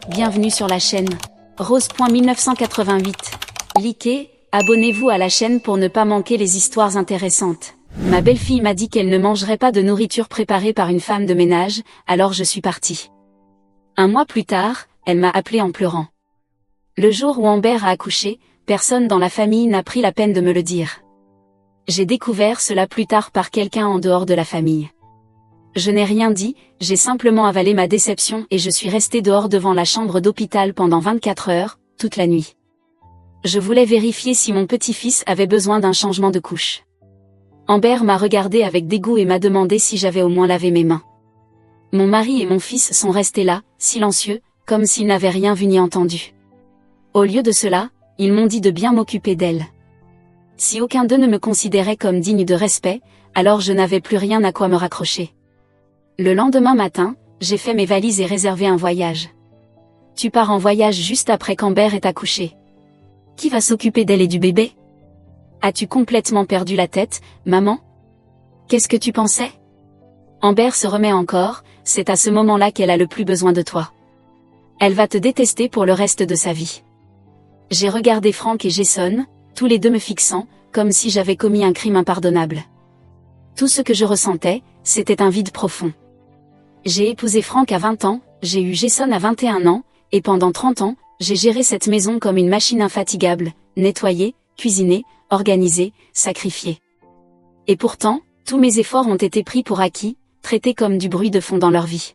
Bienvenue sur la chaîne. Rose.1988. Likez, abonnez-vous à la chaîne pour ne pas manquer les histoires intéressantes. Ma belle-fille m'a dit qu'elle ne mangerait pas de nourriture préparée par une femme de ménage, alors je suis partie. Un mois plus tard, elle m'a appelé en pleurant. Le jour où Amber a accouché, personne dans la famille n'a pris la peine de me le dire. J'ai découvert cela plus tard par quelqu'un en dehors de la famille. Je n'ai rien dit, j'ai simplement avalé ma déception et je suis restée dehors devant la chambre d'hôpital pendant 24 heures, toute la nuit. Je voulais vérifier si mon petit-fils avait besoin d'un changement de couche. Amber m'a regardée avec dégoût et m'a demandé si j'avais au moins lavé mes mains. Mon mari et mon fils sont restés là, silencieux, comme s'ils n'avaient rien vu ni entendu. Au lieu de cela, ils m'ont dit de bien m'occuper d'elle. Si aucun d'eux ne me considérait comme digne de respect, alors je n'avais plus rien à quoi me raccrocher. Le lendemain matin, j'ai fait mes valises et réservé un voyage. Tu pars en voyage juste après qu'Amber ait accouché. Qui va s'occuper d'elle et du bébé? As-tu complètement perdu la tête, maman? Qu'est-ce que tu pensais? Amber se remet encore, c'est à ce moment-là qu'elle a le plus besoin de toi. Elle va te détester pour le reste de sa vie. J'ai regardé Frank et Jason, tous les deux me fixant, comme si j'avais commis un crime impardonnable. Tout ce que je ressentais, c'était un vide profond. J'ai épousé Frank à 20 ans, j'ai eu Jason à 21 ans, et pendant 30 ans, j'ai géré cette maison comme une machine infatigable, nettoyée, cuisinée, organisée, sacrifiée. Et pourtant, tous mes efforts ont été pris pour acquis, traités comme du bruit de fond dans leur vie.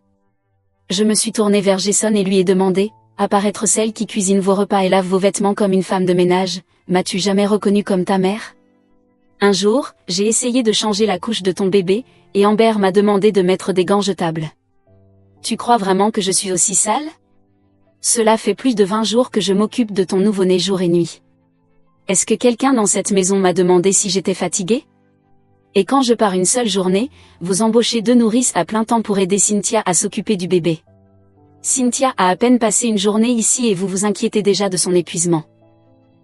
Je me suis tournée vers Jason et lui ai demandé, à part être celle qui cuisine vos repas et lave vos vêtements comme une femme de ménage, m'as-tu jamais reconnue comme ta mère? Un jour, j'ai essayé de changer la couche de ton bébé, et Amber m'a demandé de mettre des gants jetables. Tu crois vraiment que je suis aussi sale? Cela fait plus de 20 jours que je m'occupe de ton nouveau-né jour et nuit. Est-ce que quelqu'un dans cette maison m'a demandé si j'étais fatiguée? Et quand je pars une seule journée, vous embauchez 2 nourrices à plein temps pour aider Cynthia à s'occuper du bébé. Cynthia a à peine passé une journée ici et vous vous inquiétez déjà de son épuisement.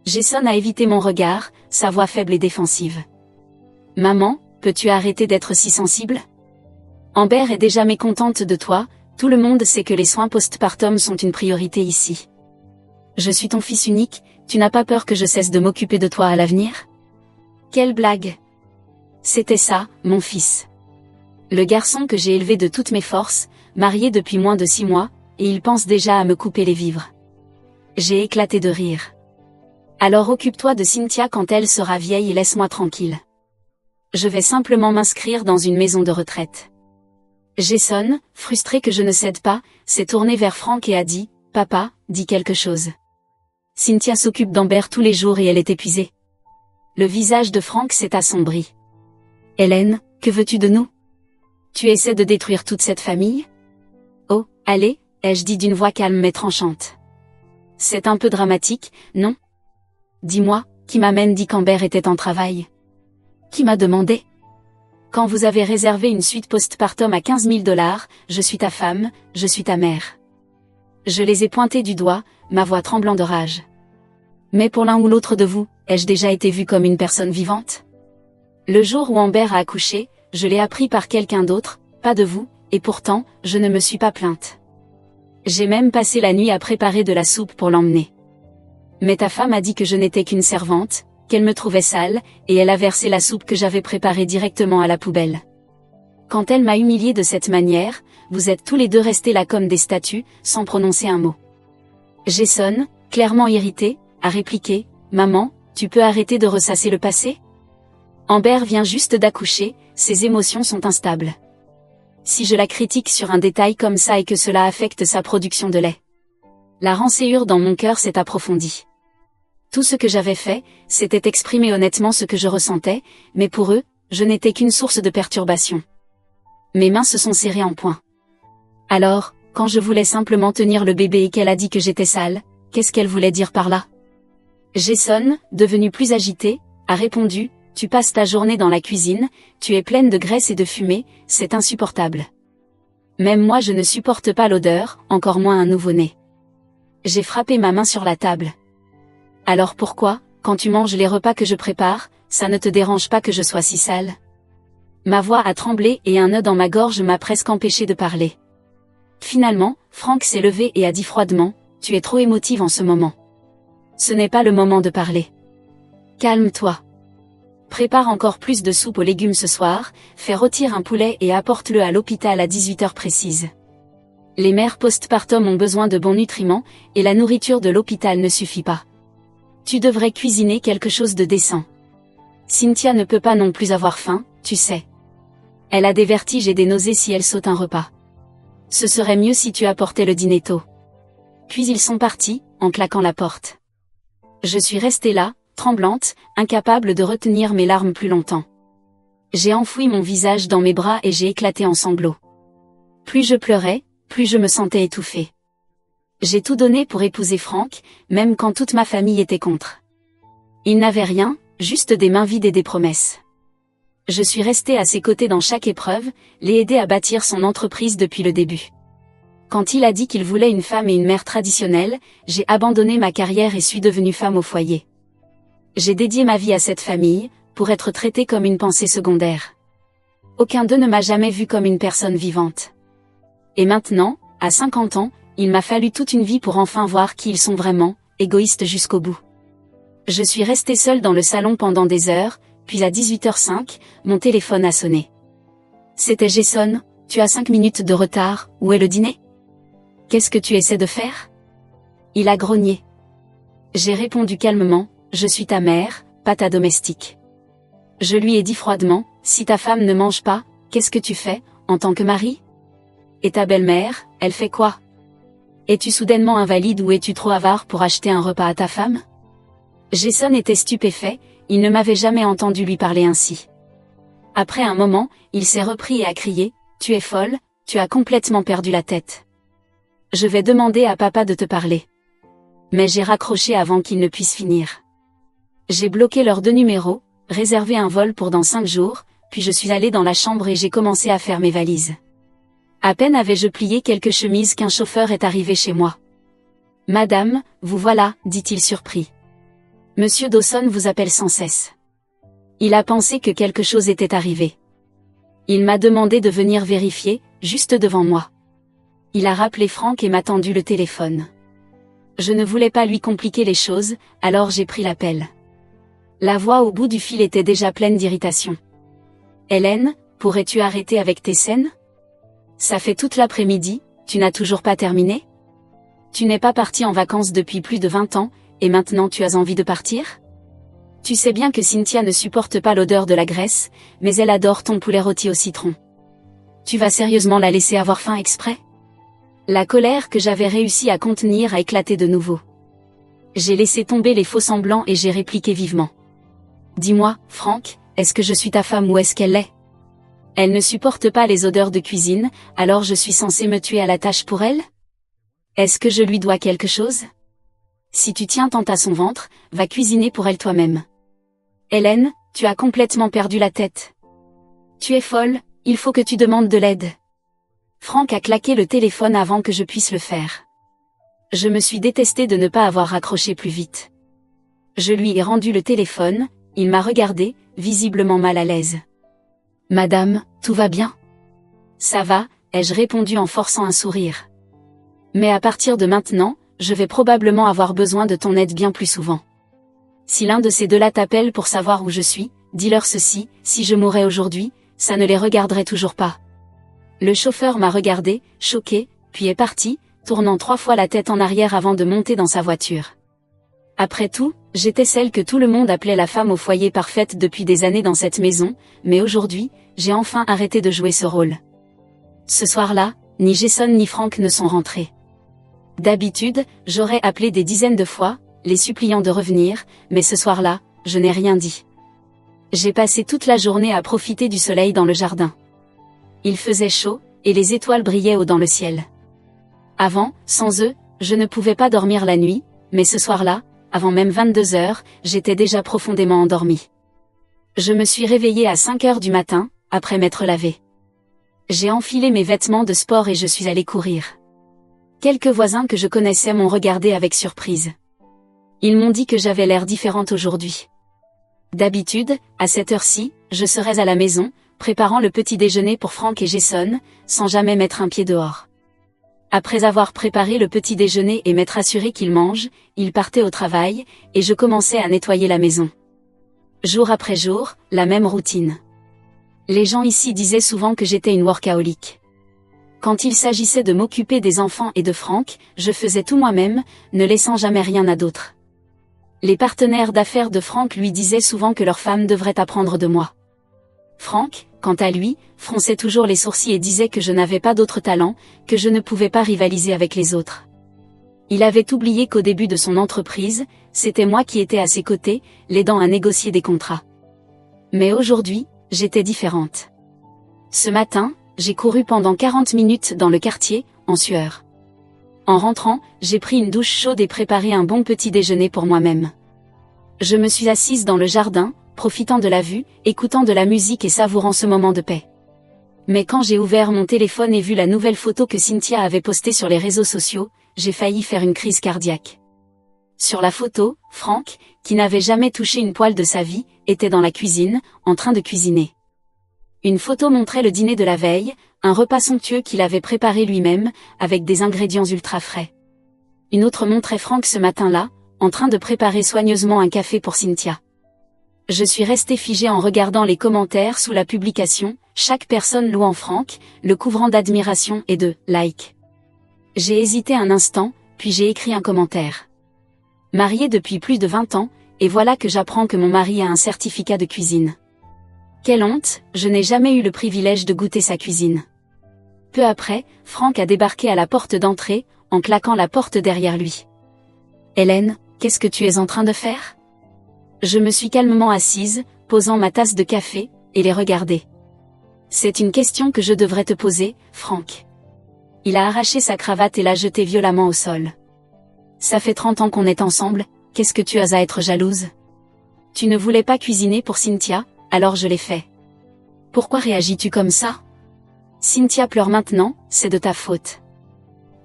Jason a évité mon regard, sa voix faible et défensive. Maman, peux-tu arrêter d'être si sensible? Amber est déjà mécontente de toi, tout le monde sait que les soins postpartum sont une priorité ici. Je suis ton fils unique, tu n'as pas peur que je cesse de m'occuper de toi à l'avenir? Quelle blague! C'était ça, mon fils. Le garçon que j'ai élevé de toutes mes forces, marié depuis moins de 6 mois, et il pense déjà à me couper les vivres. J'ai éclaté de rire. Alors occupe-toi de Cynthia quand elle sera vieille et laisse-moi tranquille. Je vais simplement m'inscrire dans une maison de retraite. Jason, frustré que je ne cède pas, s'est tourné vers Frank et a dit, « Papa, dis quelque chose. » Cynthia s'occupe d'Amber tous les jours et elle est épuisée. Le visage de Frank s'est assombri. « Hélène, que veux-tu de nous? Tu essaies de détruire toute cette famille? » « Oh, allez, ai-je dit d'une voix calme mais tranchante. C'est un peu dramatique, non? Dis-moi, qui m'amène dit qu'Amber était en travail? Qui m'a demandé? Quand vous avez réservé une suite postpartum à 15 000 $, je suis ta femme, je suis ta mère. Je les ai pointés du doigt, ma voix tremblant de rage. Mais pour l'un ou l'autre de vous, ai-je déjà été vue comme une personne vivante? Le jour où Amber a accouché, je l'ai appris par quelqu'un d'autre, pas de vous, et pourtant, je ne me suis pas plainte. J'ai même passé la nuit à préparer de la soupe pour l'emmener. Mais ta femme a dit que je n'étais qu'une servante, qu'elle me trouvait sale, et elle a versé la soupe que j'avais préparée directement à la poubelle. Quand elle m'a humiliée de cette manière, vous êtes tous les deux restés là comme des statues, sans prononcer un mot. Jason, clairement irrité, a répliqué, « Maman, tu peux arrêter de ressasser le passé? Amber vient juste d'accoucher, ses émotions sont instables. Si je la critique sur un détail comme ça et que cela affecte sa production de lait. » La rancœur dans mon cœur s'est approfondie. Tout ce que j'avais fait, c'était exprimer honnêtement ce que je ressentais, mais pour eux, je n'étais qu'une source de perturbation. Mes mains se sont serrées en poing. Alors, quand je voulais simplement tenir le bébé et qu'elle a dit que j'étais sale, qu'est-ce qu'elle voulait dire par là? Jason, devenu plus agité, a répondu, « Tu passes ta journée dans la cuisine, tu es pleine de graisse et de fumée, c'est insupportable. Même moi je ne supporte pas l'odeur, encore moins un nouveau-né. » J'ai frappé ma main sur la table. Alors pourquoi, quand tu manges les repas que je prépare, ça ne te dérange pas que je sois si sale? Ma voix a tremblé et un nœud dans ma gorge m'a presque empêché de parler. Finalement, Frank s'est levé et a dit froidement, Tu es trop émotive en ce moment. Ce n'est pas le moment de parler. Calme-toi. Prépare encore plus de soupe aux légumes ce soir, fais rôtir un poulet et apporte-le à l'hôpital à 18h précise. Les mères postpartum ont besoin de bons nutriments, et la nourriture de l'hôpital ne suffit pas. Tu devrais cuisiner quelque chose de décent. Cynthia ne peut pas non plus avoir faim, tu sais. Elle a des vertiges et des nausées si elle saute un repas. Ce serait mieux si tu apportais le dîner tôt. Puis ils sont partis, en claquant la porte. Je suis restée là, tremblante, incapable de retenir mes larmes plus longtemps. J'ai enfoui mon visage dans mes bras et j'ai éclaté en sanglots. Plus je pleurais, plus je me sentais étouffée. J'ai tout donné pour épouser Franck, même quand toute ma famille était contre. Il n'avait rien, juste des mains vides et des promesses. Je suis restée à ses côtés dans chaque épreuve, l'ai aidé à bâtir son entreprise depuis le début. Quand il a dit qu'il voulait une femme et une mère traditionnelle, j'ai abandonné ma carrière et suis devenue femme au foyer. J'ai dédié ma vie à cette famille, pour être traitée comme une pensée secondaire. Aucun d'eux ne m'a jamais vue comme une personne vivante. Et maintenant, à 50 ans, il m'a fallu toute une vie pour enfin voir qui ils sont vraiment, égoïstes jusqu'au bout. Je suis restée seule dans le salon pendant des heures, puis à 18h05, mon téléphone a sonné. C'était Jason, tu as 5 minutes de retard, où est le dîner? Qu'est-ce que tu essaies de faire? Il a grogné. J'ai répondu calmement, je suis ta mère, pas ta domestique. Je lui ai dit froidement, si ta femme ne mange pas, qu'est-ce que tu fais, en tant que mari? Et ta belle-mère, elle fait quoi? Es-tu soudainement invalide ou es-tu trop avare pour acheter un repas à ta femme? Jason était stupéfait, il ne m'avait jamais entendu lui parler ainsi. Après un moment, il s'est repris et a crié, tu es folle, tu as complètement perdu la tête. Je vais demander à papa de te parler. Mais j'ai raccroché avant qu'il ne puisse finir. J'ai bloqué leurs 2 numéros, réservé un vol pour dans 5 jours, puis je suis allée dans la chambre et j'ai commencé à faire mes valises. À peine avais-je plié quelques chemises qu'un chauffeur est arrivé chez moi. Madame, vous voilà, dit-il surpris. Monsieur Dawson vous appelle sans cesse. Il a pensé que quelque chose était arrivé. Il m'a demandé de venir vérifier, juste devant moi. Il a rappelé Franck et m'a tendu le téléphone. Je ne voulais pas lui compliquer les choses, alors j'ai pris l'appel. La voix au bout du fil était déjà pleine d'irritation. Hélène, pourrais-tu arrêter avec tes scènes? Ça fait toute l'après-midi, tu n'as toujours pas terminé? Tu n'es pas partie en vacances depuis plus de 20 ans, et maintenant tu as envie de partir? Tu sais bien que Cynthia ne supporte pas l'odeur de la graisse, mais elle adore ton poulet rôti au citron. Tu vas sérieusement la laisser avoir faim exprès? La colère que j'avais réussi à contenir a éclaté de nouveau. J'ai laissé tomber les faux semblants et j'ai répliqué vivement. Dis-moi, Franck, est-ce que je suis ta femme ou est-ce qu'elle l'est? Elle ne supporte pas les odeurs de cuisine, alors je suis censée me tuer à la tâche pour elle? Est-ce que je lui dois quelque chose? Si tu tiens tant à son ventre, va cuisiner pour elle toi-même. Hélène, tu as complètement perdu la tête. Tu es folle, il faut que tu demandes de l'aide. Franck a claqué le téléphone avant que je puisse le faire. Je me suis détestée de ne pas avoir raccroché plus vite. Je lui ai rendu le téléphone, il m'a regardé, visiblement mal à l'aise. Madame, tout va bien? Ça va, ai-je répondu en forçant un sourire. Mais à partir de maintenant, je vais probablement avoir besoin de ton aide bien plus souvent. Si l'un de ces deux-là t'appelle pour savoir où je suis, dis-leur ceci, si je mourais aujourd'hui, ça ne les regarderait toujours pas. Le chauffeur m'a regardé, choqué, puis est parti, tournant 3 fois la tête en arrière avant de monter dans sa voiture. Après tout, j'étais celle que tout le monde appelait la femme au foyer parfaite depuis des années dans cette maison, mais aujourd'hui, j'ai enfin arrêté de jouer ce rôle. Ce soir-là, ni Jason ni Franck ne sont rentrés. D'habitude, j'aurais appelé des dizaines de fois, les suppliant de revenir, mais ce soir-là, je n'ai rien dit. J'ai passé toute la journée à profiter du soleil dans le jardin. Il faisait chaud, et les étoiles brillaient haut dans le ciel. Avant, sans eux, je ne pouvais pas dormir la nuit, mais ce soir-là, avant même 22 heures, j'étais déjà profondément endormie. Je me suis réveillée à 5 heures du matin, après m'être lavée. J'ai enfilé mes vêtements de sport et je suis allée courir. Quelques voisins que je connaissais m'ont regardée avec surprise. Ils m'ont dit que j'avais l'air différente aujourd'hui. D'habitude, à cette heure-ci, je serais à la maison, préparant le petit déjeuner pour Franck et Jason, sans jamais mettre un pied dehors. Après avoir préparé le petit déjeuner et m'être assuré qu'il mange, il partait au travail, et je commençais à nettoyer la maison. Jour après jour, la même routine. Les gens ici disaient souvent que j'étais une workaholic. Quand il s'agissait de m'occuper des enfants et de Franck, je faisais tout moi-même, ne laissant jamais rien à d'autres. Les partenaires d'affaires de Franck lui disaient souvent que leur femme devrait apprendre de moi. Franck, quant à lui, fronçait toujours les sourcils et disait que je n'avais pas d'autre talent, que je ne pouvais pas rivaliser avec les autres. Il avait oublié qu'au début de son entreprise, c'était moi qui étais à ses côtés, l'aidant à négocier des contrats. Mais aujourd'hui, j'étais différente. Ce matin, j'ai couru pendant 40 minutes dans le quartier, en sueur. En rentrant, j'ai pris une douche chaude et préparé un bon petit déjeuner pour moi-même. Je me suis assise dans le jardin, profitant de la vue, écoutant de la musique et savourant ce moment de paix. Mais quand j'ai ouvert mon téléphone et vu la nouvelle photo que Cynthia avait postée sur les réseaux sociaux, j'ai failli faire une crise cardiaque. Sur la photo, Franck, qui n'avait jamais touché une poêle de sa vie, était dans la cuisine, en train de cuisiner. Une photo montrait le dîner de la veille, un repas somptueux qu'il avait préparé lui-même, avec des ingrédients ultra frais. Une autre montrait Franck ce matin-là, en train de préparer soigneusement un café pour Cynthia. Je suis restée figée en regardant les commentaires sous la publication, chaque personne louant Franck, le couvrant d'admiration et de « like ». J'ai hésité un instant, puis j'ai écrit un commentaire. Mariée depuis plus de 20 ans, et voilà que j'apprends que mon mari a un certificat de cuisine. Quelle honte, je n'ai jamais eu le privilège de goûter sa cuisine. Peu après, Franck a débarqué à la porte d'entrée, en claquant la porte derrière lui. « Hélène, qu'est-ce que tu es en train de faire ?» Je me suis calmement assise, posant ma tasse de café, et les regarder. « C'est une question que je devrais te poser, Franck. » Il a arraché sa cravate et l'a jetée violemment au sol. « Ça fait 30 ans qu'on est ensemble, qu'est-ce que tu as à être jalouse ? Tu ne voulais pas cuisiner pour Cynthia, alors je l'ai fait. Pourquoi réagis-tu comme ça ? Cynthia pleure maintenant, c'est de ta faute. »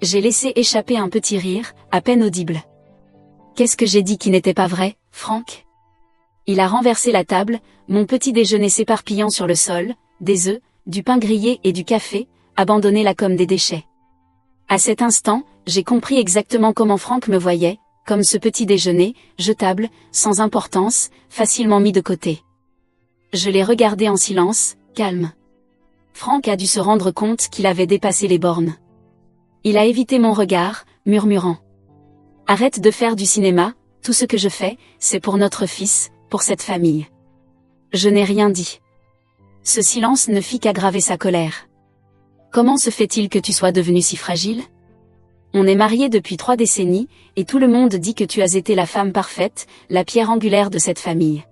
J'ai laissé échapper un petit rire, à peine audible. « Qu'est-ce que j'ai dit qui n'était pas vrai, Franck ? » Il a renversé la table, mon petit déjeuner s'éparpillant sur le sol, des œufs, du pain grillé et du café, abandonnés là comme des déchets. À cet instant, j'ai compris exactement comment Franck me voyait, comme ce petit déjeuner, jetable, sans importance, facilement mis de côté. Je l'ai regardé en silence, calme. Franck a dû se rendre compte qu'il avait dépassé les bornes. Il a évité mon regard, murmurant. « Arrête de faire du cinéma, tout ce que je fais, c'est pour notre fils, pour cette famille. » Je n'ai rien dit. Ce silence ne fit qu'aggraver sa colère. « Comment se fait-il que tu sois devenue si fragile ? On est mariés depuis 3 décennies, et tout le monde dit que tu as été la femme parfaite, la pierre angulaire de cette famille.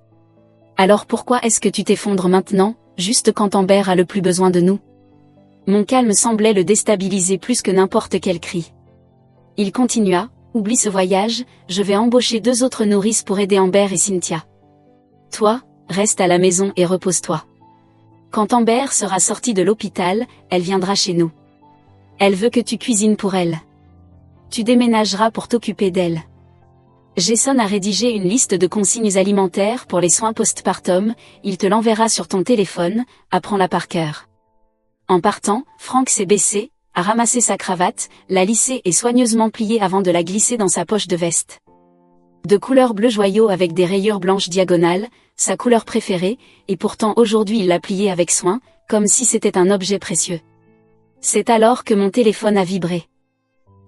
Alors pourquoi est-ce que tu t'effondres maintenant, juste quand Amber a le plus besoin de nous ?» Mon calme semblait le déstabiliser plus que n'importe quel cri. Il continua, « Oublie ce voyage, je vais embaucher 2 autres nourrices pour aider Amber et Cynthia. Toi, reste à la maison et repose-toi. Quand Amber sera sortie de l'hôpital, elle viendra chez nous. Elle veut que tu cuisines pour elle. Tu déménageras pour t'occuper d'elle. » Jason a rédigé une liste de consignes alimentaires pour les soins postpartum, il te l'enverra sur ton téléphone, apprends-la par cœur. En partant, Franck s'est baissé, a ramassé sa cravate, l'a lissée et soigneusement pliée avant de la glisser dans sa poche de veste. De couleur bleu joyau avec des rayures blanches diagonales, sa couleur préférée, et pourtant aujourd'hui il l'a pliée avec soin, comme si c'était un objet précieux. C'est alors que mon téléphone a vibré.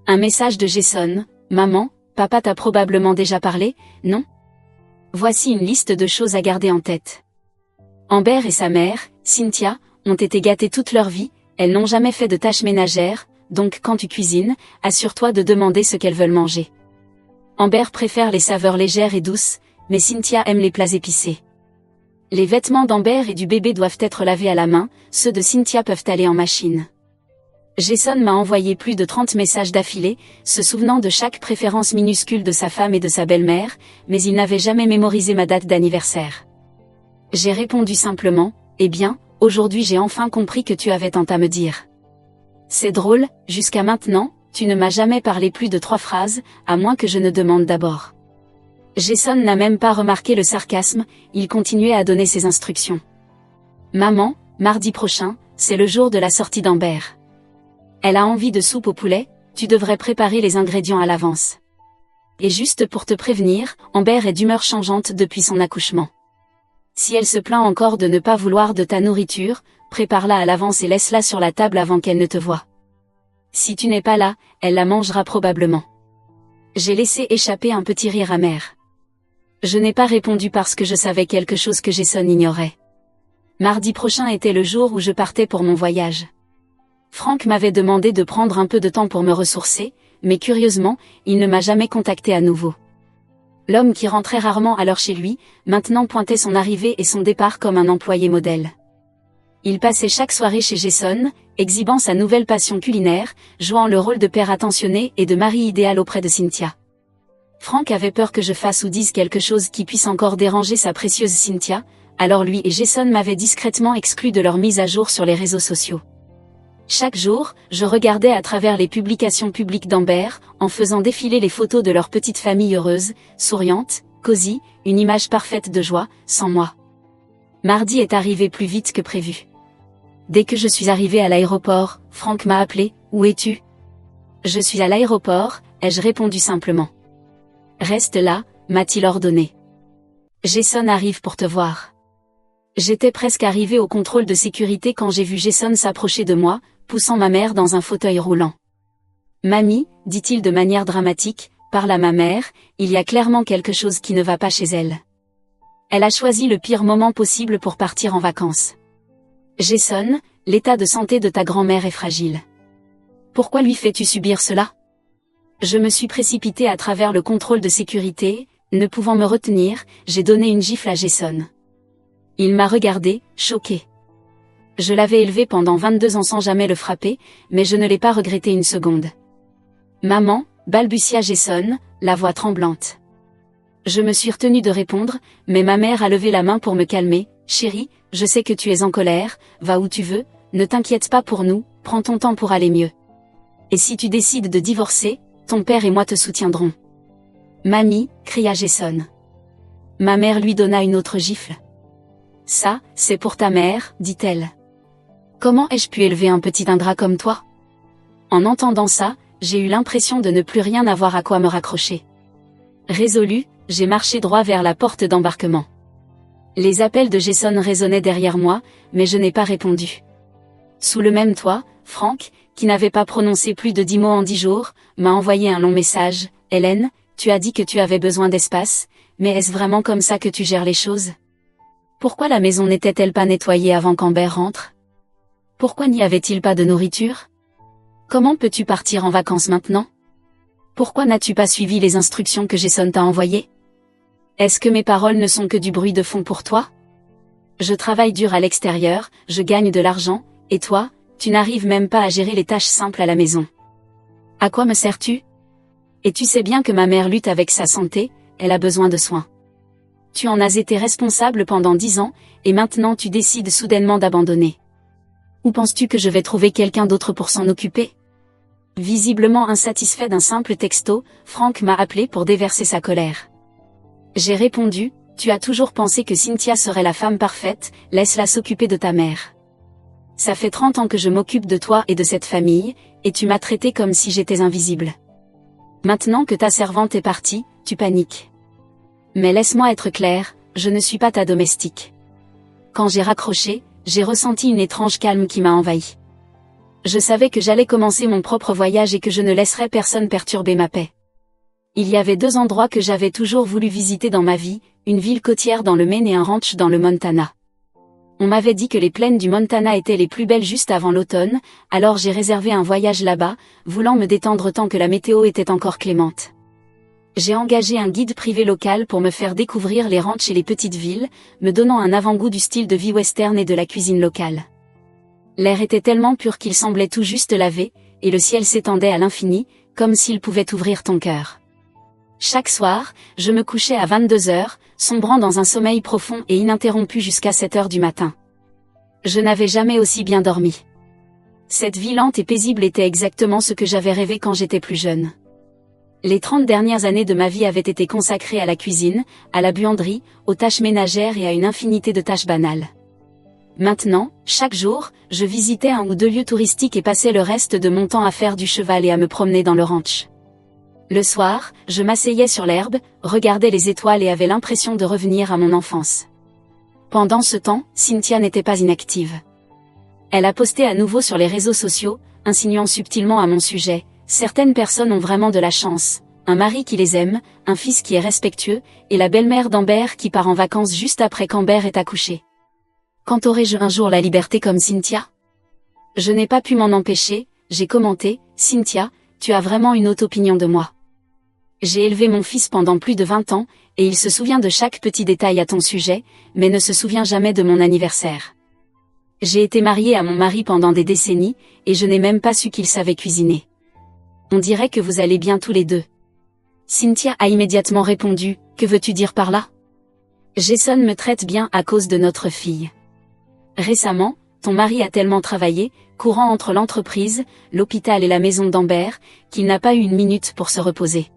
Un message de Jason, « Maman, papa t'a probablement déjà parlé, non ? Voici une liste de choses à garder en tête. Amber et sa mère, Cynthia, ont été gâtées toute leur vie, elles n'ont jamais fait de tâches ménagères, donc quand tu cuisines, assure-toi de demander ce qu'elles veulent manger. Amber préfère les saveurs légères et douces, mais Cynthia aime les plats épicés. Les vêtements d'Amber et du bébé doivent être lavés à la main, ceux de Cynthia peuvent aller en machine. » Jason m'a envoyé plus de 30 messages d'affilée, se souvenant de chaque préférence minuscule de sa femme et de sa belle-mère, mais il n'avait jamais mémorisé ma date d'anniversaire. J'ai répondu simplement, « Eh bien, aujourd'hui j'ai enfin compris que tu avais tant à me dire. » C'est drôle, jusqu'à maintenant, tu ne m'as jamais parlé plus de 3 phrases, à moins que je ne demande d'abord. Jason n'a même pas remarqué le sarcasme, il continuait à donner ses instructions. « Maman, mardi prochain, c'est le jour de la sortie d'Amber. Elle a envie de soupe au poulet, tu devrais préparer les ingrédients à l'avance. Et juste pour te prévenir, Amber est d'humeur changeante depuis son accouchement. Si elle se plaint encore de ne pas vouloir de ta nourriture, prépare-la à l'avance et laisse-la sur la table avant qu'elle ne te voie. Si tu n'es pas là, elle la mangera probablement. J'ai laissé échapper un petit rire amer. Je n'ai pas répondu parce que je savais quelque chose que Jason ignorait. Mardi prochain était le jour où je partais pour mon voyage. Frank m'avait demandé de prendre un peu de temps pour me ressourcer, mais curieusement, il ne m'a jamais contacté à nouveau. L'homme qui rentrait rarement à l'heure chez lui, maintenant pointait son arrivée et son départ comme un employé modèle. Il passait chaque soirée chez Jason, exhibant sa nouvelle passion culinaire, jouant le rôle de père attentionné et de mari idéal auprès de Cynthia. Frank avait peur que je fasse ou dise quelque chose qui puisse encore déranger sa précieuse Cynthia, alors lui et Jason m'avaient discrètement exclu de leur mise à jour sur les réseaux sociaux. Chaque jour, je regardais à travers les publications publiques d'Amber, en faisant défiler les photos de leur petite famille heureuse, souriante, cosy, une image parfaite de joie, sans moi. Mardi est arrivé plus vite que prévu. Dès que je suis arrivée à l'aéroport, Frank m'a appelé, « Où es-tu » ? « Je suis à l'aéroport », ai-je répondu simplement. « Reste là », m'a-t-il ordonné. « Jason arrive pour te voir. » J'étais presque arrivée au contrôle de sécurité quand j'ai vu Jason s'approcher de moi, poussant ma mère dans un fauteuil roulant. « Mamie », dit-il de manière dramatique, parle à ma mère, il y a clairement quelque chose qui ne va pas chez elle. Elle a choisi le pire moment possible pour partir en vacances. Jason, l'état de santé de ta grand-mère est fragile. Pourquoi lui fais-tu subir cela ? Je me suis précipitée à travers le contrôle de sécurité, ne pouvant me retenir, j'ai donné une gifle à Jason. Il m'a regardé, choqué. Je l'avais élevé pendant 22 ans sans jamais le frapper, mais je ne l'ai pas regretté une seconde. Maman, balbutia Jason, la voix tremblante. Je me suis retenue de répondre, mais ma mère a levé la main pour me calmer. Chérie, je sais que tu es en colère, va où tu veux, ne t'inquiète pas pour nous, prends ton temps pour aller mieux. Et si tu décides de divorcer, ton père et moi te soutiendrons. Mamie, cria Jason. Ma mère lui donna une autre gifle. Ça, c'est pour ta mère, dit-elle. Comment ai-je pu élever un petit ingrat comme toi ? En entendant ça, j'ai eu l'impression de ne plus rien avoir à quoi me raccrocher. Résolue, j'ai marché droit vers la porte d'embarquement. Les appels de Jason résonnaient derrière moi, mais je n'ai pas répondu. Sous le même toit, Frank, qui n'avait pas prononcé plus de 10 mots en 10 jours, m'a envoyé un long message. « Hélène, tu as dit que tu avais besoin d'espace, mais est-ce vraiment comme ça que tu gères les choses ? Pourquoi la maison n'était-elle pas nettoyée avant qu'Amber rentre ? Pourquoi n'y avait-il pas de nourriture ? Comment peux-tu partir en vacances maintenant ? Pourquoi n'as-tu pas suivi les instructions que Jason t'a envoyées ? Est-ce que mes paroles ne sont que du bruit de fond pour toi ? Je travaille dur à l'extérieur, je gagne de l'argent, et toi, tu n'arrives même pas à gérer les tâches simples à la maison. À quoi me sers-tu ? Et tu sais bien que ma mère lutte avec sa santé, elle a besoin de soins. Tu en as été responsable pendant 10 ans, et maintenant tu décides soudainement d'abandonner. Où penses-tu que je vais trouver quelqu'un d'autre pour s'en occuper ? Visiblement insatisfait d'un simple texto, Frank m'a appelé pour déverser sa colère. J'ai répondu, tu as toujours pensé que Cynthia serait la femme parfaite, laisse-la s'occuper de ta mère. Ça fait 30 ans que je m'occupe de toi et de cette famille, et tu m'as traité comme si j'étais invisible. Maintenant que ta servante est partie, tu paniques. Mais laisse-moi être clair, je ne suis pas ta domestique. Quand j'ai raccroché, j'ai ressenti une étrange calme qui m'a envahi. Je savais que j'allais commencer mon propre voyage et que je ne laisserais personne perturber ma paix. Il y avait 2 endroits que j'avais toujours voulu visiter dans ma vie, une ville côtière dans le Maine et un ranch dans le Montana. On m'avait dit que les plaines du Montana étaient les plus belles juste avant l'automne, alors j'ai réservé un voyage là-bas, voulant me détendre tant que la météo était encore clémente. J'ai engagé un guide privé local pour me faire découvrir les ranchs et les petites villes, me donnant un avant-goût du style de vie western et de la cuisine locale. L'air était tellement pur qu'il semblait tout juste lavé, et le ciel s'étendait à l'infini, comme s'il pouvait ouvrir ton cœur. Chaque soir, je me couchais à 22h, sombrant dans un sommeil profond et ininterrompu jusqu'à 7h du matin. Je n'avais jamais aussi bien dormi. Cette vie lente et paisible était exactement ce que j'avais rêvé quand j'étais plus jeune. Les 30 dernières années de ma vie avaient été consacrées à la cuisine, à la buanderie, aux tâches ménagères et à une infinité de tâches banales. Maintenant, chaque jour, je visitais un ou deux lieux touristiques et passais le reste de mon temps à faire du cheval et à me promener dans le ranch. Le soir, je m'asseyais sur l'herbe, regardais les étoiles et avais l'impression de revenir à mon enfance. Pendant ce temps, Cynthia n'était pas inactive. Elle a posté à nouveau sur les réseaux sociaux, insinuant subtilement à mon sujet: certaines personnes ont vraiment de la chance, un mari qui les aime, un fils qui est respectueux, et la belle-mère d'Amber qui part en vacances juste après qu'Amber ait accouché. Quand aurai-je un jour la liberté comme Cynthia? Je n'ai pas pu m'en empêcher, j'ai commenté: Cynthia, tu as vraiment une haute opinion de moi. J'ai élevé mon fils pendant plus de 20 ans, et il se souvient de chaque petit détail à ton sujet, mais ne se souvient jamais de mon anniversaire. J'ai été mariée à mon mari pendant des décennies, et je n'ai même pas su qu'il savait cuisiner. On dirait que vous allez bien tous les deux. Cynthia a immédiatement répondu: que veux-tu dire par là? Jason me traite bien à cause de notre fille. Récemment, ton mari a tellement travaillé, courant entre l'entreprise, l'hôpital et la maison d'Amber, qu'il n'a pas eu une minute pour se reposer.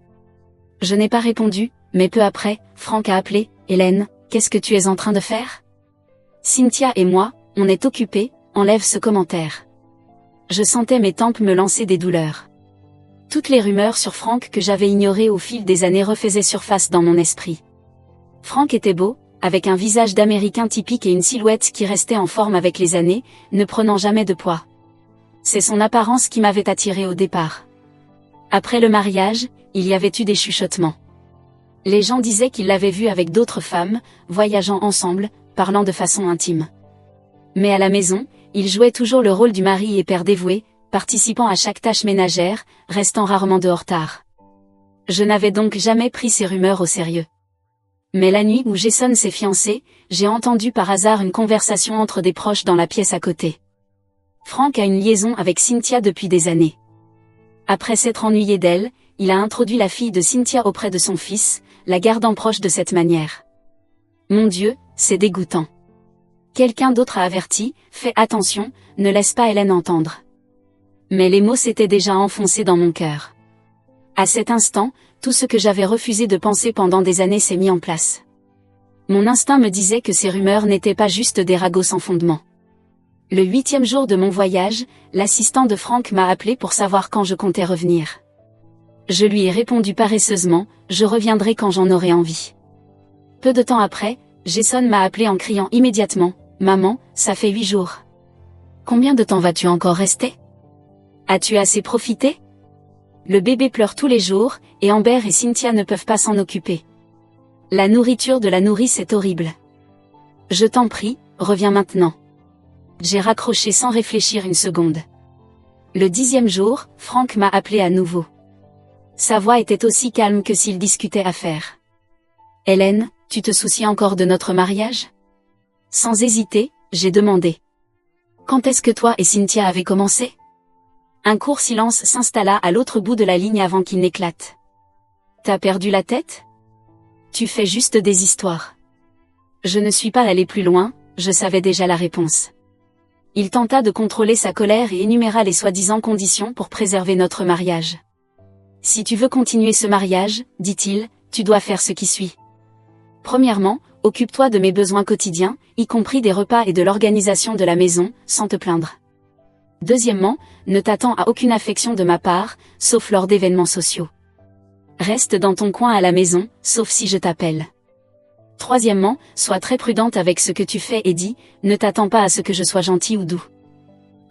Je n'ai pas répondu, mais peu après, Frank a appelé: Hélène, qu'est-ce que tu es en train de faire? Cynthia et moi, on est occupés, enlève ce commentaire. Je sentais mes tempes me lancer des douleurs. Toutes les rumeurs sur Frank que j'avais ignorées au fil des années refaisaient surface dans mon esprit. Frank était beau, avec un visage d'Américain typique et une silhouette qui restait en forme avec les années, ne prenant jamais de poids. C'est son apparence qui m'avait attirée au départ. Après le mariage, il y avait eu des chuchotements. Les gens disaient qu'ils l'avaient vu avec d'autres femmes, voyageant ensemble, parlant de façon intime. Mais à la maison, il jouait toujours le rôle du mari et père dévoué, participant à chaque tâche ménagère, restant rarement dehors tard. Je n'avais donc jamais pris ces rumeurs au sérieux. Mais la nuit où Jason s'est fiancé, j'ai entendu par hasard une conversation entre des proches dans la pièce à côté. Frank a une liaison avec Cynthia depuis des années. Après s'être ennuyé d'elle, il a introduit la fille de Cynthia auprès de son fils, la gardant proche de cette manière. Mon Dieu, c'est dégoûtant. Quelqu'un d'autre a averti: fais attention, ne laisse pas Hélène entendre. Mais les mots s'étaient déjà enfoncés dans mon cœur. À cet instant, tout ce que j'avais refusé de penser pendant des années s'est mis en place. Mon instinct me disait que ces rumeurs n'étaient pas juste des ragots sans fondement. Le 8e jour de mon voyage, l'assistant de Frank m'a appelé pour savoir quand je comptais revenir. Je lui ai répondu paresseusement: je reviendrai quand j'en aurai envie. Peu de temps après, Jason m'a appelé en criant immédiatement: maman, ça fait 8 jours. Combien de temps vas-tu encore rester? As-tu assez profité? Le bébé pleure tous les jours, et Amber et Cynthia ne peuvent pas s'en occuper. La nourriture de la nourrice est horrible. Je t'en prie, reviens maintenant. J'ai raccroché sans réfléchir une seconde. Le 10e jour, Frank m'a appelé à nouveau. Sa voix était aussi calme que s'il discutait affaires. Hélène, tu te soucies encore de notre mariage? Sans hésiter, j'ai demandé. Quand est-ce que toi et Cynthia avez commencé? Un court silence s'installa à l'autre bout de la ligne avant qu'il n'éclate. T'as perdu la tête? Tu fais juste des histoires. Je ne suis pas allé plus loin, je savais déjà la réponse. Il tenta de contrôler sa colère et énuméra les soi-disant conditions pour préserver notre mariage. Si tu veux continuer ce mariage, dit-il, tu dois faire ce qui suit. Premièrement, occupe-toi de mes besoins quotidiens, y compris des repas et de l'organisation de la maison, sans te plaindre. Deuxièmement, ne t'attends à aucune affection de ma part, sauf lors d'événements sociaux. Reste dans ton coin à la maison, sauf si je t'appelle. Troisièmement, sois très prudente avec ce que tu fais et dis, ne t'attends pas à ce que je sois gentil ou doux.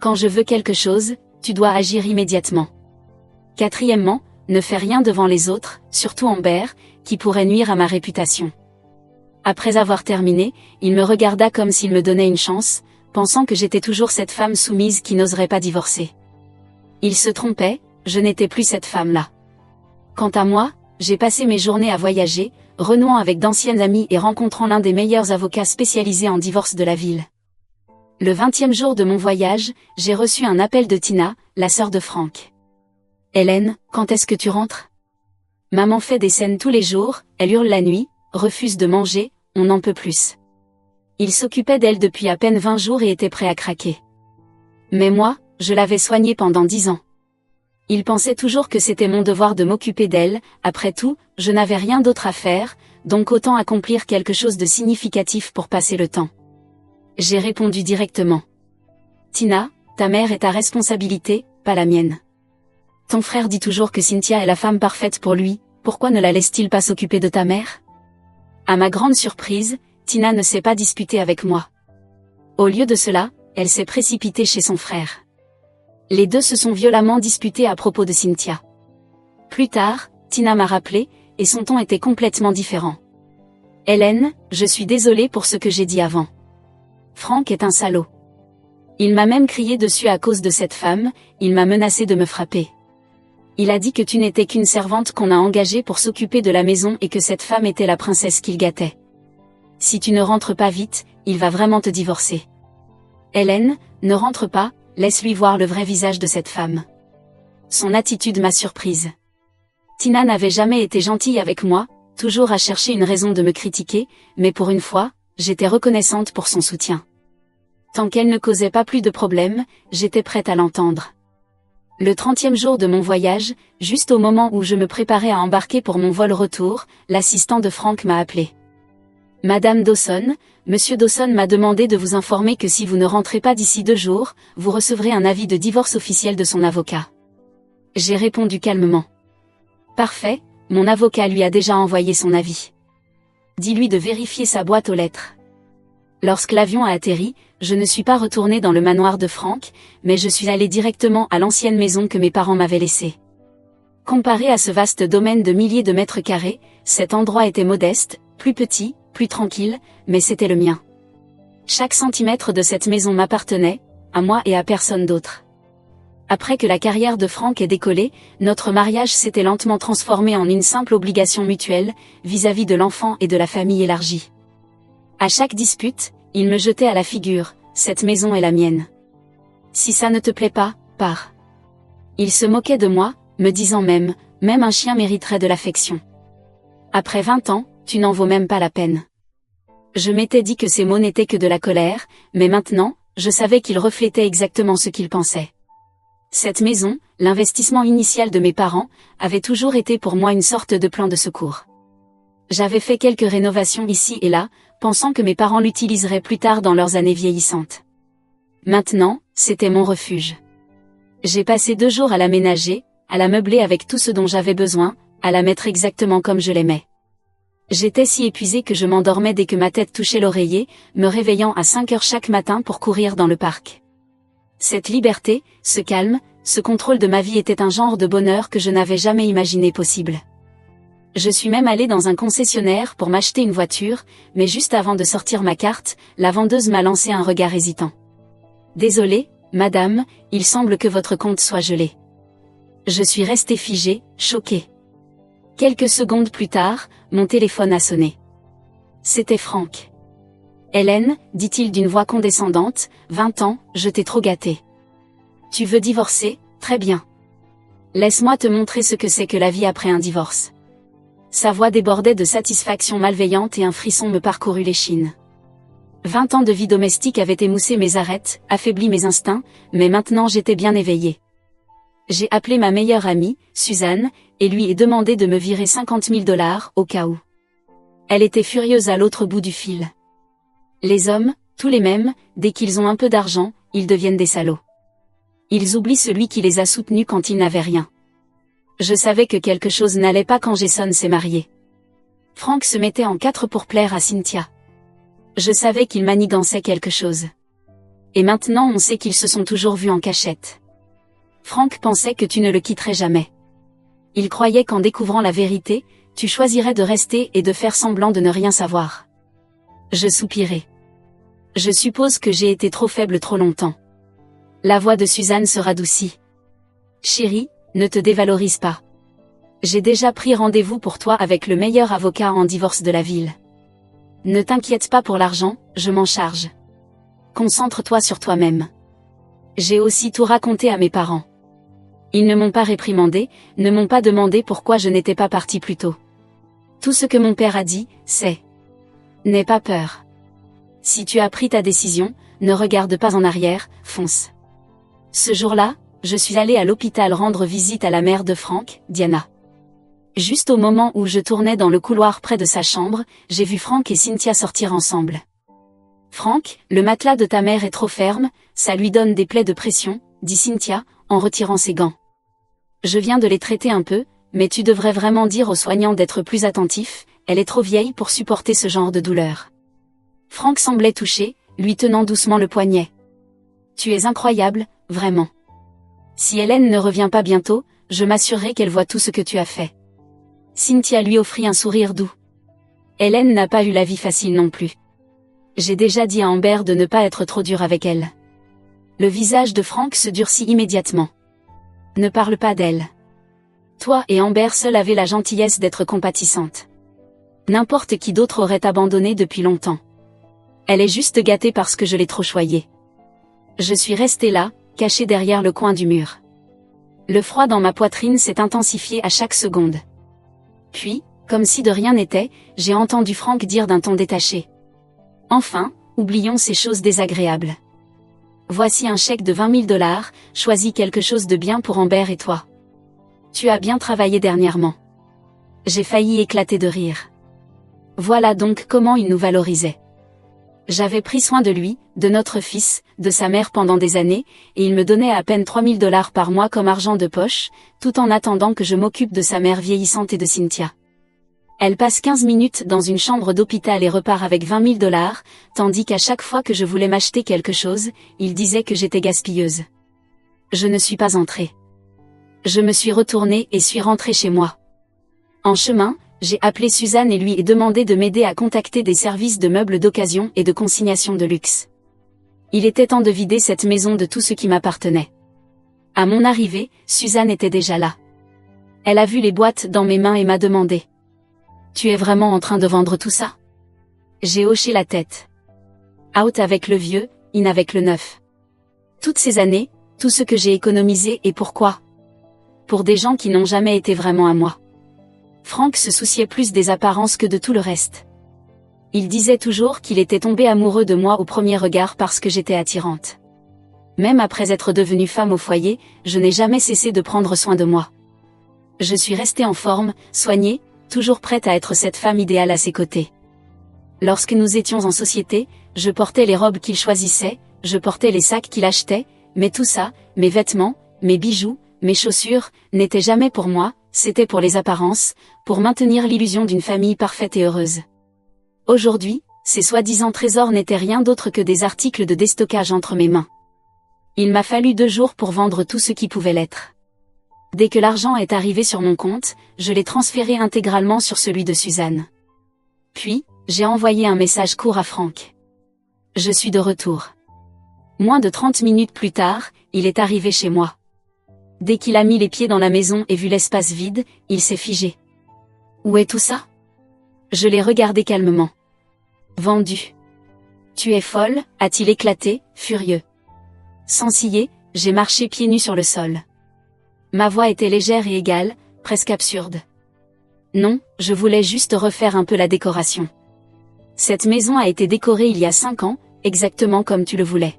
Quand je veux quelque chose, tu dois agir immédiatement. Quatrièmement, ne fais rien devant les autres, surtout Amber, qui pourrait nuire à ma réputation. Après avoir terminé, il me regarda comme s'il me donnait une chance, pensant que j'étais toujours cette femme soumise qui n'oserait pas divorcer. Il se trompait, je n'étais plus cette femme-là. Quant à moi, j'ai passé mes journées à voyager, renouant avec d'anciennes amies et rencontrant l'un des meilleurs avocats spécialisés en divorce de la ville. Le 20e jour de mon voyage, j'ai reçu un appel de Tina, la sœur de Frank. Hélène, quand est-ce que tu rentres? Maman fait des scènes tous les jours, elle hurle la nuit, refuse de manger, on n'en peut plus. Il s'occupait d'elle depuis à peine 20 jours et était prêt à craquer. Mais moi, je l'avais soignée pendant 10 ans. Il pensait toujours que c'était mon devoir de m'occuper d'elle, après tout, je n'avais rien d'autre à faire, donc autant accomplir quelque chose de significatif pour passer le temps. J'ai répondu directement. Tina, ta mère est ta responsabilité, pas la mienne. Ton frère dit toujours que Cynthia est la femme parfaite pour lui, pourquoi ne la laisse-t-il pas s'occuper de ta mère? À ma grande surprise, Tina ne s'est pas disputée avec moi. Au lieu de cela, elle s'est précipitée chez son frère. Les deux se sont violemment disputés à propos de Cynthia. Plus tard, Tina m'a rappelé, et son ton était complètement différent. Hélène, je suis désolée pour ce que j'ai dit avant. Franck est un salaud. Il m'a même crié dessus à cause de cette femme, il m'a menacé de me frapper. Il a dit que tu n'étais qu'une servante qu'on a engagée pour s'occuper de la maison et que cette femme était la princesse qu'il gâtait. Si tu ne rentres pas vite, il va vraiment te divorcer. Hélène, ne rentre pas, laisse-lui voir le vrai visage de cette femme. Son attitude m'a surprise. Tina n'avait jamais été gentille avec moi, toujours à chercher une raison de me critiquer, mais pour une fois, j'étais reconnaissante pour son soutien. Tant qu'elle ne causait pas plus de problèmes, j'étais prête à l'entendre. Le 30e jour de mon voyage, juste au moment où je me préparais à embarquer pour mon vol retour, l'assistant de Franck m'a appelé. Madame Dawson, Monsieur Dawson m'a demandé de vous informer que si vous ne rentrez pas d'ici 2 jours, vous recevrez un avis de divorce officiel de son avocat. J'ai répondu calmement. Parfait, mon avocat lui a déjà envoyé son avis. Dis-lui de vérifier sa boîte aux lettres. Lorsque l'avion a atterri, je ne suis pas retournée dans le manoir de Franck, mais je suis allée directement à l'ancienne maison que mes parents m'avaient laissée. Comparé à ce vaste domaine de milliers de mètres carrés, cet endroit était modeste, plus petit, plus tranquille, mais c'était le mien. Chaque centimètre de cette maison m'appartenait, à moi et à personne d'autre. Après que la carrière de Franck ait décollé, notre mariage s'était lentement transformé en une simple obligation mutuelle, vis-à-vis de l'enfant et de la famille élargie. À chaque dispute, il me jetait à la figure, cette maison est la mienne. Si ça ne te plaît pas, pars. Il se moquait de moi, me disant même un chien mériterait de l'affection. Après 20 ans, tu n'en vaux même pas la peine. Je m'étais dit que ces mots n'étaient que de la colère, mais maintenant, je savais qu'ils reflétaient exactement ce qu'il pensait. Cette maison, l'investissement initial de mes parents, avait toujours été pour moi une sorte de plan de secours. J'avais fait quelques rénovations ici et là, pensant que mes parents l'utiliseraient plus tard dans leurs années vieillissantes. Maintenant, c'était mon refuge. J'ai passé 2 jours à l'aménager, à la meubler avec tout ce dont j'avais besoin, à la mettre exactement comme je l'aimais. J'étais si épuisée que je m'endormais dès que ma tête touchait l'oreiller, me réveillant à 5 heures chaque matin pour courir dans le parc. Cette liberté, ce calme, ce contrôle de ma vie était un genre de bonheur que je n'avais jamais imaginé possible. Je suis même allée dans un concessionnaire pour m'acheter une voiture, mais juste avant de sortir ma carte, la vendeuse m'a lancé un regard hésitant. Désolée, madame, il semble que votre compte soit gelé. Je suis restée figée, choquée. Quelques secondes plus tard, mon téléphone a sonné. C'était Franck. Hélène, dit-il d'une voix condescendante, 20 ans, je t'ai trop gâtée. Tu veux divorcer, très bien. Laisse-moi te montrer ce que c'est que la vie après un divorce. Sa voix débordait de satisfaction malveillante et un frisson me parcourut l'échine. 20 ans de vie domestique avaient émoussé mes arêtes, affaibli mes instincts, mais maintenant j'étais bien éveillée. J'ai appelé ma meilleure amie, Suzanne, et lui ai demandé de me virer $50 000 au cas où. Elle était furieuse à l'autre bout du fil. Les hommes, tous les mêmes, dès qu'ils ont un peu d'argent, ils deviennent des salauds. Ils oublient celui qui les a soutenus quand ils n'avaient rien. Je savais que quelque chose n'allait pas quand Jason s'est marié. Franck se mettait en 4 pour plaire à Cynthia. Je savais qu'il manigançait quelque chose. Et maintenant on sait qu'ils se sont toujours vus en cachette. Franck pensait que tu ne le quitterais jamais. Il croyait qu'en découvrant la vérité, tu choisirais de rester et de faire semblant de ne rien savoir. Je soupirai. Je suppose que j'ai été trop faible trop longtemps. La voix de Suzanne se radoucit. Chérie, ne te dévalorise pas. J'ai déjà pris rendez-vous pour toi avec le meilleur avocat en divorce de la ville. Ne t'inquiète pas pour l'argent, je m'en charge. Concentre-toi sur toi-même. J'ai aussi tout raconté à mes parents. Ils ne m'ont pas réprimandé, ne m'ont pas demandé pourquoi je n'étais pas partie plus tôt. Tout ce que mon père a dit, c'est « N'aie pas peur. Si tu as pris ta décision, ne regarde pas en arrière, fonce. » Ce jour-là, je suis allée à l'hôpital rendre visite à la mère de Franck, Diana. Juste au moment où je tournais dans le couloir près de sa chambre, j'ai vu Franck et Cynthia sortir ensemble. Franck, le matelas de ta mère est trop ferme, ça lui donne des plaies de pression, dit Cynthia, en retirant ses gants. Je viens de les traiter un peu, mais tu devrais vraiment dire aux soignants d'être plus attentifs, elle est trop vieille pour supporter ce genre de douleur. Franck semblait touché, lui tenant doucement le poignet. Tu es incroyable, vraiment. Si Hélène ne revient pas bientôt, je m'assurerai qu'elle voit tout ce que tu as fait. Cynthia lui offrit un sourire doux. Hélène n'a pas eu la vie facile non plus. J'ai déjà dit à Amber de ne pas être trop dur avec elle. Le visage de Franck se durcit immédiatement. Ne parle pas d'elle. Toi et Amber seul avez la gentillesse d'être compatissantes. N'importe qui d'autre aurait abandonné depuis longtemps. Elle est juste gâtée parce que je l'ai trop choyée. Je suis restée là, cachée derrière le coin du mur. Le froid dans ma poitrine s'est intensifié à chaque seconde. Puis, comme si de rien n'était, j'ai entendu Franck dire d'un ton détaché. Enfin, oublions ces choses désagréables. Voici un chèque de 20 000 $, choisis quelque chose de bien pour Amber et toi. Tu as bien travaillé dernièrement. J'ai failli éclater de rire. Voilà donc comment il nous valorisait. J'avais pris soin de lui, de notre fils, de sa mère pendant des années, et il me donnait à peine 3 000 $ par mois comme argent de poche, tout en attendant que je m'occupe de sa mère vieillissante et de Cynthia. Elle passe 15 minutes dans une chambre d'hôpital et repart avec 20 000 $, tandis qu'à chaque fois que je voulais m'acheter quelque chose, il disait que j'étais gaspilleuse. Je ne suis pas entrée. Je me suis retournée et suis rentrée chez moi. En chemin, j'ai appelé Suzanne et lui ai demandé de m'aider à contacter des services de meubles d'occasion et de consignation de luxe. Il était temps de vider cette maison de tout ce qui m'appartenait. À mon arrivée, Suzanne était déjà là. Elle a vu les boîtes dans mes mains et m'a demandé. « Tu es vraiment en train de vendre tout ça ?» J'ai hoché la tête. Out avec le vieux, in avec le neuf. Toutes ces années, tout ce que j'ai économisé et pourquoi ? Pour des gens qui n'ont jamais été vraiment à moi. Franck se souciait plus des apparences que de tout le reste. Il disait toujours qu'il était tombé amoureux de moi au premier regard parce que j'étais attirante. Même après être devenue femme au foyer, je n'ai jamais cessé de prendre soin de moi. Je suis restée en forme, soignée, toujours prête à être cette femme idéale à ses côtés. Lorsque nous étions en société, je portais les robes qu'il choisissait, je portais les sacs qu'il achetait, mais tout ça, mes vêtements, mes bijoux, mes chaussures, n'étaient jamais pour moi, c'était pour les apparences, pour maintenir l'illusion d'une famille parfaite et heureuse. Aujourd'hui, ces soi-disant trésors n'étaient rien d'autre que des articles de déstockage entre mes mains. Il m'a fallu 2 jours pour vendre tout ce qui pouvait l'être. Dès que l'argent est arrivé sur mon compte, je l'ai transféré intégralement sur celui de Suzanne. Puis, j'ai envoyé un message court à Franck. Je suis de retour. Moins de 30 minutes plus tard, il est arrivé chez moi. Dès qu'il a mis les pieds dans la maison et vu l'espace vide, il s'est figé. Où est tout ça ? Je l'ai regardé calmement. Vendu. Tu es folle, a-t-il éclaté, furieux. Sans ciller, j'ai marché pieds nus sur le sol. Ma voix était légère et égale, presque absurde. Non, je voulais juste refaire un peu la décoration. Cette maison a été décorée il y a 5 ans, exactement comme tu le voulais.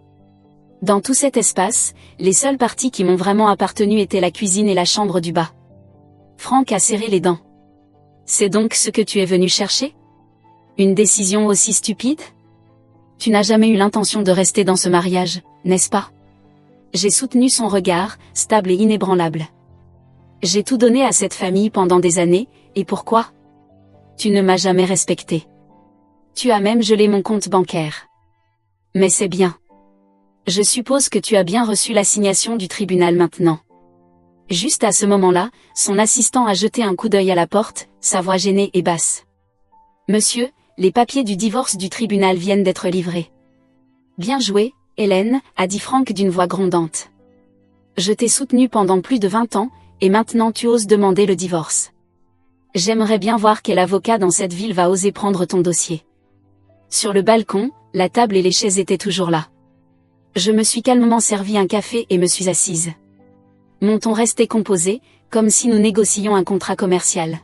Dans tout cet espace, les seules parties qui m'ont vraiment appartenu étaient la cuisine et la chambre du bas. Franck a serré les dents. C'est donc ce que tu es venu chercher ? Une décision aussi stupide ? Tu n'as jamais eu l'intention de rester dans ce mariage, n'est-ce pas ? J'ai soutenu son regard, stable et inébranlable. J'ai tout donné à cette famille pendant des années, et pourquoi ? Tu ne m'as jamais respecté. Tu as même gelé mon compte bancaire. Mais c'est bien. Je suppose que tu as bien reçu l'assignation du tribunal maintenant. Juste à ce moment-là, son assistant a jeté un coup d'œil à la porte, sa voix gênée et basse. Monsieur, les papiers du divorce du tribunal viennent d'être livrés. Bien joué, Hélène, a dit Franck d'une voix grondante. Je t'ai soutenue pendant plus de 20 ans, et maintenant tu oses demander le divorce. J'aimerais bien voir quel avocat dans cette ville va oser prendre ton dossier. Sur le balcon, la table et les chaises étaient toujours là. Je me suis calmement servi un café et me suis assise. Mon ton restait composé, comme si nous négocions un contrat commercial.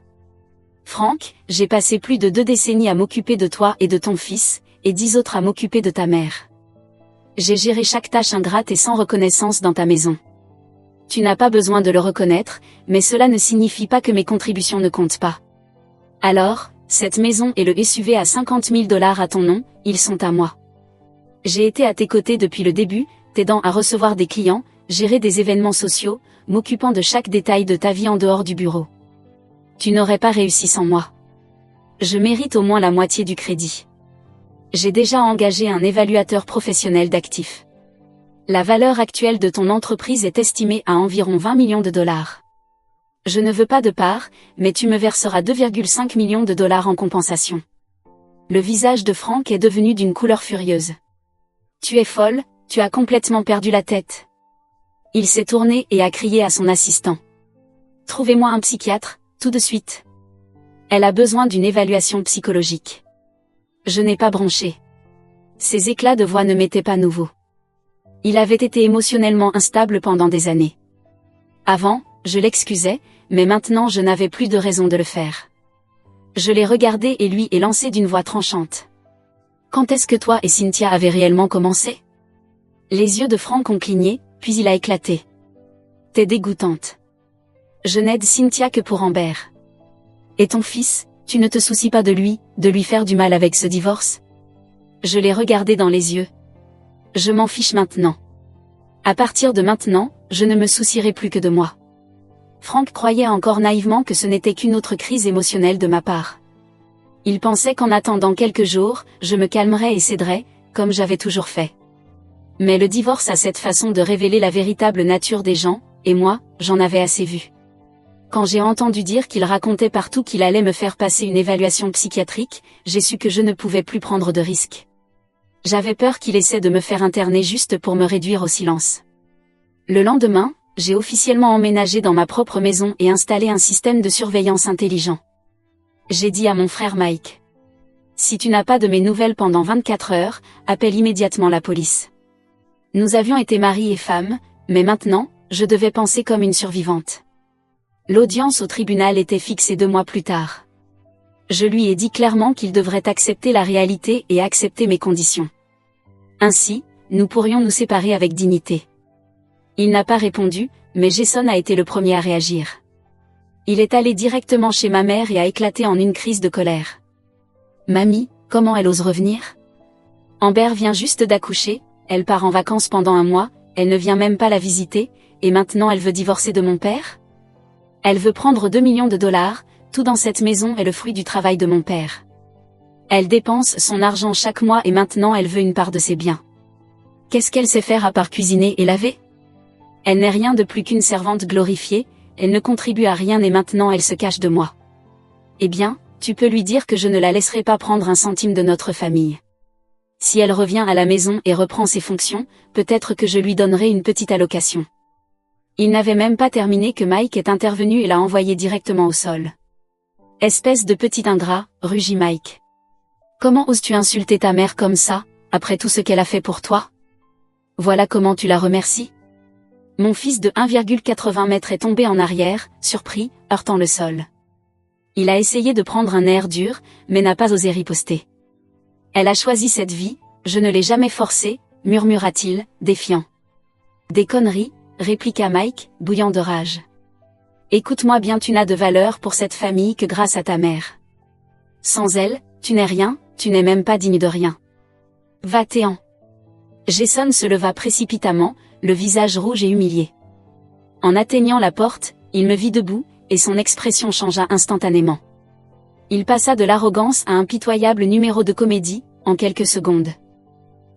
Franck, j'ai passé plus de 2 décennies à m'occuper de toi et de ton fils, et 10 autres à m'occuper de ta mère. J'ai géré chaque tâche ingrate et sans reconnaissance dans ta maison. Tu n'as pas besoin de le reconnaître, mais cela ne signifie pas que mes contributions ne comptent pas. Alors, cette maison et le SUV à 50 000 $ à ton nom, ils sont à moi. J'ai été à tes côtés depuis le début, t'aidant à recevoir des clients, gérer des événements sociaux, m'occupant de chaque détail de ta vie en dehors du bureau. Tu n'aurais pas réussi sans moi. Je mérite au moins la moitié du crédit. J'ai déjà engagé un évaluateur professionnel d'actifs. La valeur actuelle de ton entreprise est estimée à environ 20 millions de dollars. Je ne veux pas de part, mais tu me verseras 2,5 millions de dollars en compensation. Le visage de Frank est devenu d'une couleur furieuse. Tu es folle, tu as complètement perdu la tête. Il s'est tourné et a crié à son assistant. Trouvez-moi un psychiatre, tout de suite. Elle a besoin d'une évaluation psychologique. Je n'ai pas bronché. Ses éclats de voix ne m'étaient pas nouveaux. Il avait été émotionnellement instable pendant des années. Avant, je l'excusais, mais maintenant je n'avais plus de raison de le faire. Je l'ai regardé et lui ai lancé d'une voix tranchante. Quand est-ce que toi et Cynthia avez réellement commencé? Les yeux de Frank ont cligné, puis il a éclaté. T'es dégoûtante. Je n'aide Cynthia que pour Amber. Et ton fils, tu ne te soucies pas de lui faire du mal avec ce divorce? Je l'ai regardé dans les yeux. Je m'en fiche maintenant. À partir de maintenant, je ne me soucierai plus que de moi. Frank croyait encore naïvement que ce n'était qu'une autre crise émotionnelle de ma part. Il pensait qu'en attendant quelques jours, je me calmerais et céderais, comme j'avais toujours fait. Mais le divorce a cette façon de révéler la véritable nature des gens, et moi, j'en avais assez vu. Quand j'ai entendu dire qu'il racontait partout qu'il allait me faire passer une évaluation psychiatrique, j'ai su que je ne pouvais plus prendre de risques. J'avais peur qu'il essaie de me faire interner juste pour me réduire au silence. Le lendemain, j'ai officiellement emménagé dans ma propre maison et installé un système de surveillance intelligent. J'ai dit à mon frère Mike. Si tu n'as pas de mes nouvelles pendant 24 heures, appelle immédiatement la police. Nous avions été mari et femme, mais maintenant, je devais penser comme une survivante. L'audience au tribunal était fixée 2 mois plus tard. Je lui ai dit clairement qu'il devrait accepter la réalité et accepter mes conditions. Ainsi, nous pourrions nous séparer avec dignité. Il n'a pas répondu, mais Jason a été le premier à réagir. Il est allé directement chez ma mère et a éclaté en une crise de colère. Mamie, comment elle ose revenir? Amber vient juste d'accoucher, elle part en vacances pendant 1 mois, elle ne vient même pas la visiter, et maintenant elle veut divorcer de mon père? Elle veut prendre 2 millions de dollars, tout dans cette maison est le fruit du travail de mon père. Elle dépense son argent chaque mois et maintenant elle veut une part de ses biens. Qu'est-ce qu'elle sait faire à part cuisiner et laver? Elle n'est rien de plus qu'une servante glorifiée, elle ne contribue à rien et maintenant elle se cache de moi. Eh bien, tu peux lui dire que je ne la laisserai pas prendre un centime de notre famille. Si elle revient à la maison et reprend ses fonctions, peut-être que je lui donnerai une petite allocation. Il n'avait même pas terminé que Mike est intervenu et l'a envoyé directement au sol. Espèce de petit ingrat, rugit Mike. Comment oses-tu insulter ta mère comme ça, après tout ce qu'elle a fait pour toi? Voilà comment tu la remercies? Mon fils de 1,80 m est tombé en arrière, surpris, heurtant le sol. Il a essayé de prendre un air dur, mais n'a pas osé riposter. Elle a choisi cette vie, je ne l'ai jamais forcée, murmura-t-il, défiant. Des conneries, répliqua Mike, bouillant de rage. Écoute-moi bien, tu n'as de valeur pour cette famille que grâce à ta mère. Sans elle, tu n'es rien, tu n'es même pas digne de rien. Va-t'en. Jason se leva précipitamment, le visage rouge et humilié. En atteignant la porte, il me vit debout, et son expression changea instantanément. Il passa de l'arrogance à un pitoyable numéro de comédie, en quelques secondes.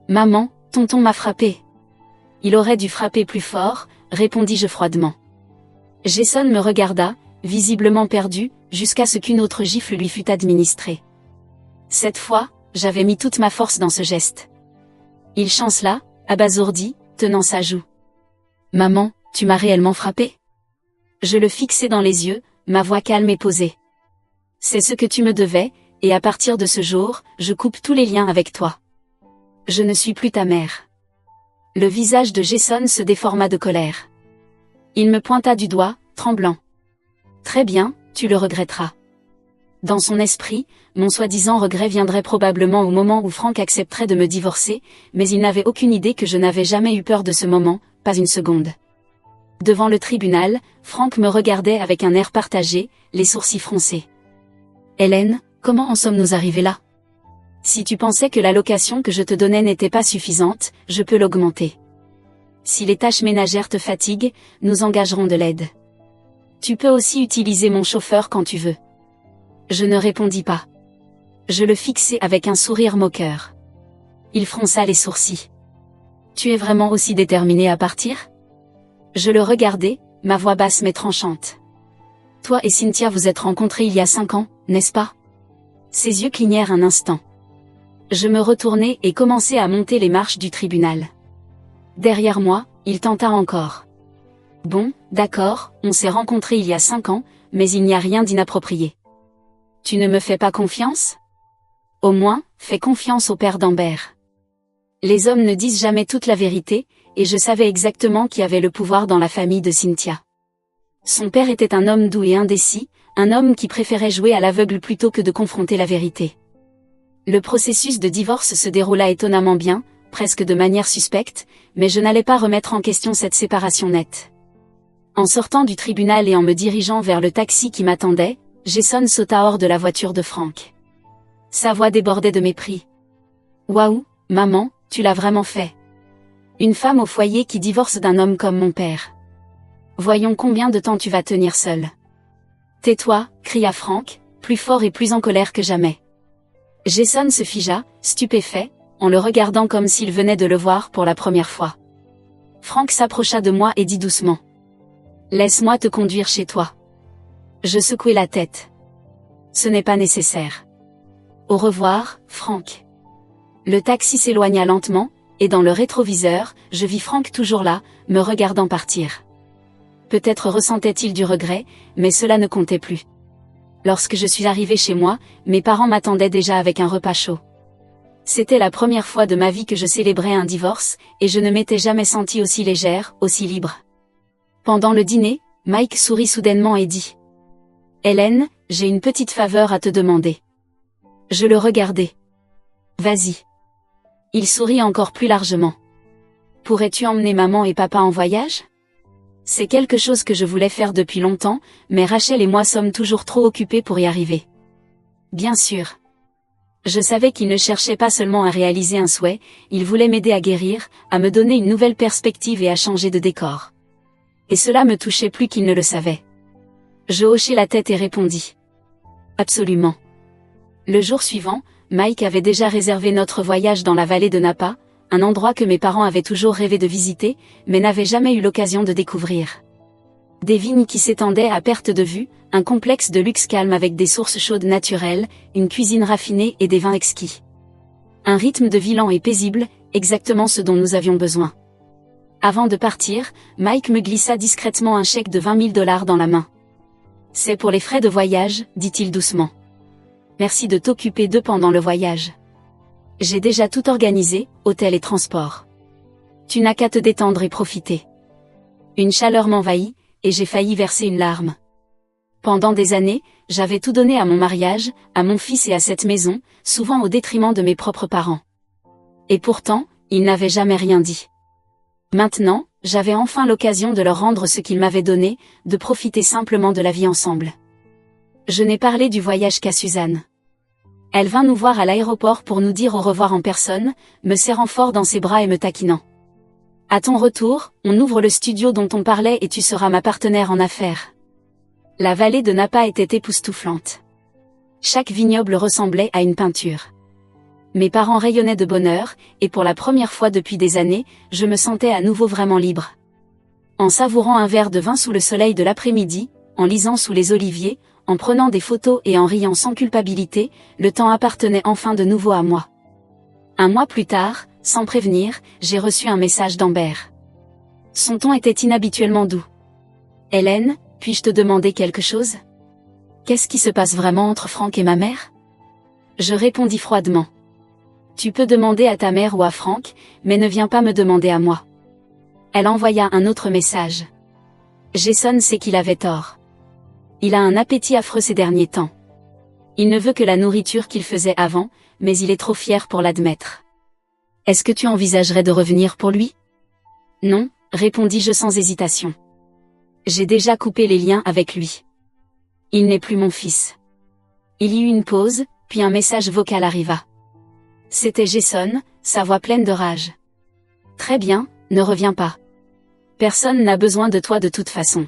Maman, tonton m'a frappé. Il aurait dû frapper plus fort, répondis-je froidement. Jason me regarda, visiblement perdu, jusqu'à ce qu'une autre gifle lui fût administrée. Cette fois, j'avais mis toute ma force dans ce geste. Il chancela, abasourdi, tenant sa joue. Maman, tu m'as réellement frappé? Je le fixai dans les yeux, ma voix calme et posée. C'est ce que tu me devais, et à partir de ce jour, je coupe tous les liens avec toi. Je ne suis plus ta mère. Le visage de Jason se déforma de colère. Il me pointa du doigt, tremblant. Très bien, tu le regretteras. Dans son esprit, mon soi-disant regret viendrait probablement au moment où Frank accepterait de me divorcer, mais il n'avait aucune idée que je n'avais jamais eu peur de ce moment, pas une seconde. Devant le tribunal, Frank me regardait avec un air partagé, les sourcils froncés. Hélène, comment en sommes-nous arrivés là? Si tu pensais que l'allocation que je te donnais n'était pas suffisante, je peux l'augmenter. Si les tâches ménagères te fatiguent, nous engagerons de l'aide. Tu peux aussi utiliser mon chauffeur quand tu veux. Je ne répondis pas. Je le fixai avec un sourire moqueur. Il fronça les sourcils. Tu es vraiment aussi déterminé à partir? Je le regardai, ma voix basse mais tranchante. Toi et Cynthia vous êtes rencontrés il y a 5 ans, n'est-ce pas? Ses yeux clignèrent un instant. Je me retournai et commençai à monter les marches du tribunal. Derrière moi, il tenta encore. Bon, d'accord, on s'est rencontrés il y a 5 ans, mais il n'y a rien d'inapproprié. Tu ne me fais pas confiance? Au moins, fais confiance au père d'Amber. Les hommes ne disent jamais toute la vérité, et je savais exactement qui avait le pouvoir dans la famille de Cynthia. Son père était un homme doux et indécis, un homme qui préférait jouer à l'aveugle plutôt que de confronter la vérité. Le processus de divorce se déroula étonnamment bien, presque de manière suspecte, mais je n'allais pas remettre en question cette séparation nette. En sortant du tribunal et en me dirigeant vers le taxi qui m'attendait, Jason sauta hors de la voiture de Frank. Sa voix débordait de mépris. Waouh, maman, tu l'as vraiment fait. Une femme au foyer qui divorce d'un homme comme mon père. Voyons combien de temps tu vas tenir seule. Tais-toi, cria Frank, plus fort et plus en colère que jamais. Jason se figea, stupéfait, en le regardant comme s'il venait de le voir pour la première fois. Frank s'approcha de moi et dit doucement. Laisse-moi te conduire chez toi. Je secouai la tête. Ce n'est pas nécessaire. Au revoir, Frank. Le taxi s'éloigna lentement, et dans le rétroviseur, je vis Frank toujours là, me regardant partir. Peut-être ressentait-il du regret, mais cela ne comptait plus. Lorsque je suis arrivée chez moi, mes parents m'attendaient déjà avec un repas chaud. C'était la première fois de ma vie que je célébrais un divorce, et je ne m'étais jamais sentie aussi légère, aussi libre. Pendant le dîner, Mike sourit soudainement et dit « Hélène, j'ai une petite faveur à te demander. » Je le regardai. « Vas-y. » Il sourit encore plus largement. « Pourrais-tu emmener maman et papa en voyage ? C'est quelque chose que je voulais faire depuis longtemps, mais Rachel et moi sommes toujours trop occupés pour y arriver. » Bien sûr. Je savais qu'il ne cherchait pas seulement à réaliser un souhait, il voulait m'aider à guérir, à me donner une nouvelle perspective et à changer de décor. Et cela me touchait plus qu'il ne le savait. Je hochai la tête et répondis. Absolument. Le jour suivant, Mike avait déjà réservé notre voyage dans la vallée de Napa, un endroit que mes parents avaient toujours rêvé de visiter, mais n'avaient jamais eu l'occasion de découvrir. Des vignes qui s'étendaient à perte de vue, un complexe de luxe calme avec des sources chaudes naturelles, une cuisine raffinée et des vins exquis. Un rythme de vie lent et paisible, exactement ce dont nous avions besoin. Avant de partir, Mike me glissa discrètement un chèque de $20 000 dans la main. « C'est pour les frais de voyage, dit-il doucement. Merci de t'occuper d'eux pendant le voyage. J'ai déjà tout organisé, hôtel et transport. Tu n'as qu'à te détendre et profiter. » Une chaleur m'envahit, et j'ai failli verser une larme. Pendant des années, j'avais tout donné à mon mariage, à mon fils et à cette maison, souvent au détriment de mes propres parents. Et pourtant, ils n'avaient jamais rien dit. Maintenant, j'avais enfin l'occasion de leur rendre ce qu'ils m'avaient donné, de profiter simplement de la vie ensemble. Je n'ai parlé du voyage qu'à Suzanne. Elle vint nous voir à l'aéroport pour nous dire au revoir en personne, me serrant fort dans ses bras et me taquinant. À ton retour, on ouvre le studio dont on parlait et tu seras ma partenaire en affaires. La vallée de Napa était époustouflante. Chaque vignoble ressemblait à une peinture. Mes parents rayonnaient de bonheur, et pour la première fois depuis des années, je me sentais à nouveau vraiment libre. En savourant un verre de vin sous le soleil de l'après-midi, en lisant sous les oliviers, en prenant des photos et en riant sans culpabilité, le temps appartenait enfin de nouveau à moi. Un mois plus tard, sans prévenir, j'ai reçu un message d'Amber. Son ton était inhabituellement doux. « Hélène, puis-je te demander quelque chose ? Qu'est-ce qui se passe vraiment entre Frank et ma mère ?» Je répondis froidement. « Tu peux demander à ta mère ou à Frank, mais ne viens pas me demander à moi. » Elle envoya un autre message. « Jason sait qu'il avait tort. Il a un appétit affreux ces derniers temps. Il ne veut que la nourriture qu'il faisait avant, mais il est trop fier pour l'admettre. Est-ce que tu envisagerais de revenir pour lui ? » « Non, » répondis-je sans hésitation. J'ai déjà coupé les liens avec lui. Il n'est plus mon fils. Il y eut une pause, puis un message vocal arriva. C'était Jason, sa voix pleine de rage. Très bien, ne reviens pas. Personne n'a besoin de toi de toute façon.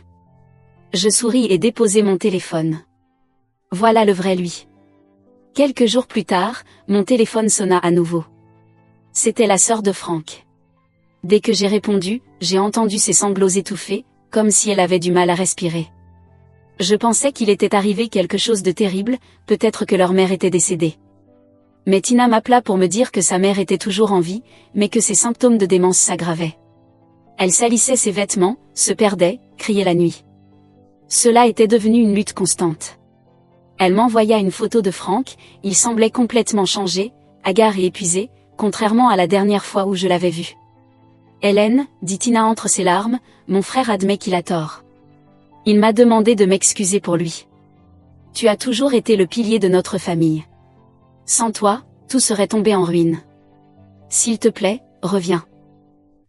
Je souris et déposai mon téléphone. Voilà le vrai lui. Quelques jours plus tard, mon téléphone sonna à nouveau. C'était la sœur de Frank. Dès que j'ai répondu, j'ai entendu ses sanglots étouffés, comme si elle avait du mal à respirer. Je pensais qu'il était arrivé quelque chose de terrible, peut-être que leur mère était décédée. Mais Tina m'appela pour me dire que sa mère était toujours en vie, mais que ses symptômes de démence s'aggravaient. Elle salissait ses vêtements, se perdait, criait la nuit. Cela était devenu une lutte constante. Elle m'envoya une photo de Frank, il semblait complètement changé, hagard et épuisé, contrairement à la dernière fois où je l'avais vu. Hélène, dit Tina entre ses larmes, mon frère admet qu'il a tort. Il m'a demandé de m'excuser pour lui. Tu as toujours été le pilier de notre famille. Sans toi, tout serait tombé en ruine. S'il te plaît, reviens.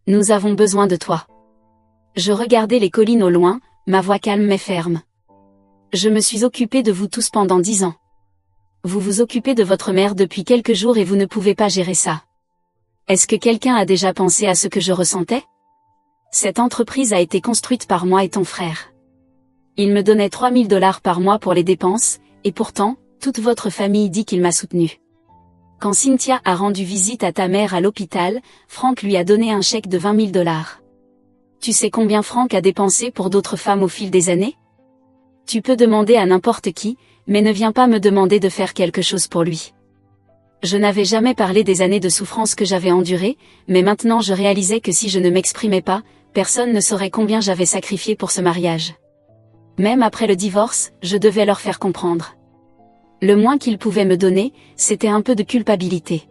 Nous avons besoin de toi. Je regardais les collines au loin, ma voix calme mais ferme. Je me suis occupée de vous tous pendant 10 ans. Vous vous occupez de votre mère depuis quelques jours et vous ne pouvez pas gérer ça. Est-ce que quelqu'un a déjà pensé à ce que je ressentais? Cette entreprise a été construite par moi et ton frère. Il me donnait $3000 par mois pour les dépenses, et pourtant, toute votre famille dit qu'il m'a soutenu. Quand Cynthia a rendu visite à ta mère à l'hôpital, Frank lui a donné un chèque de $20 000. Tu sais combien Frank a dépensé pour d'autres femmes au fil des années? Tu peux demander à n'importe qui, mais ne viens pas me demander de faire quelque chose pour lui. Je n'avais jamais parlé des années de souffrance que j'avais endurées, mais maintenant je réalisais que si je ne m'exprimais pas, personne ne saurait combien j'avais sacrifié pour ce mariage. Même après le divorce, je devais leur faire comprendre. Le moins qu'ils pouvaient me donner, c'était un peu de culpabilité.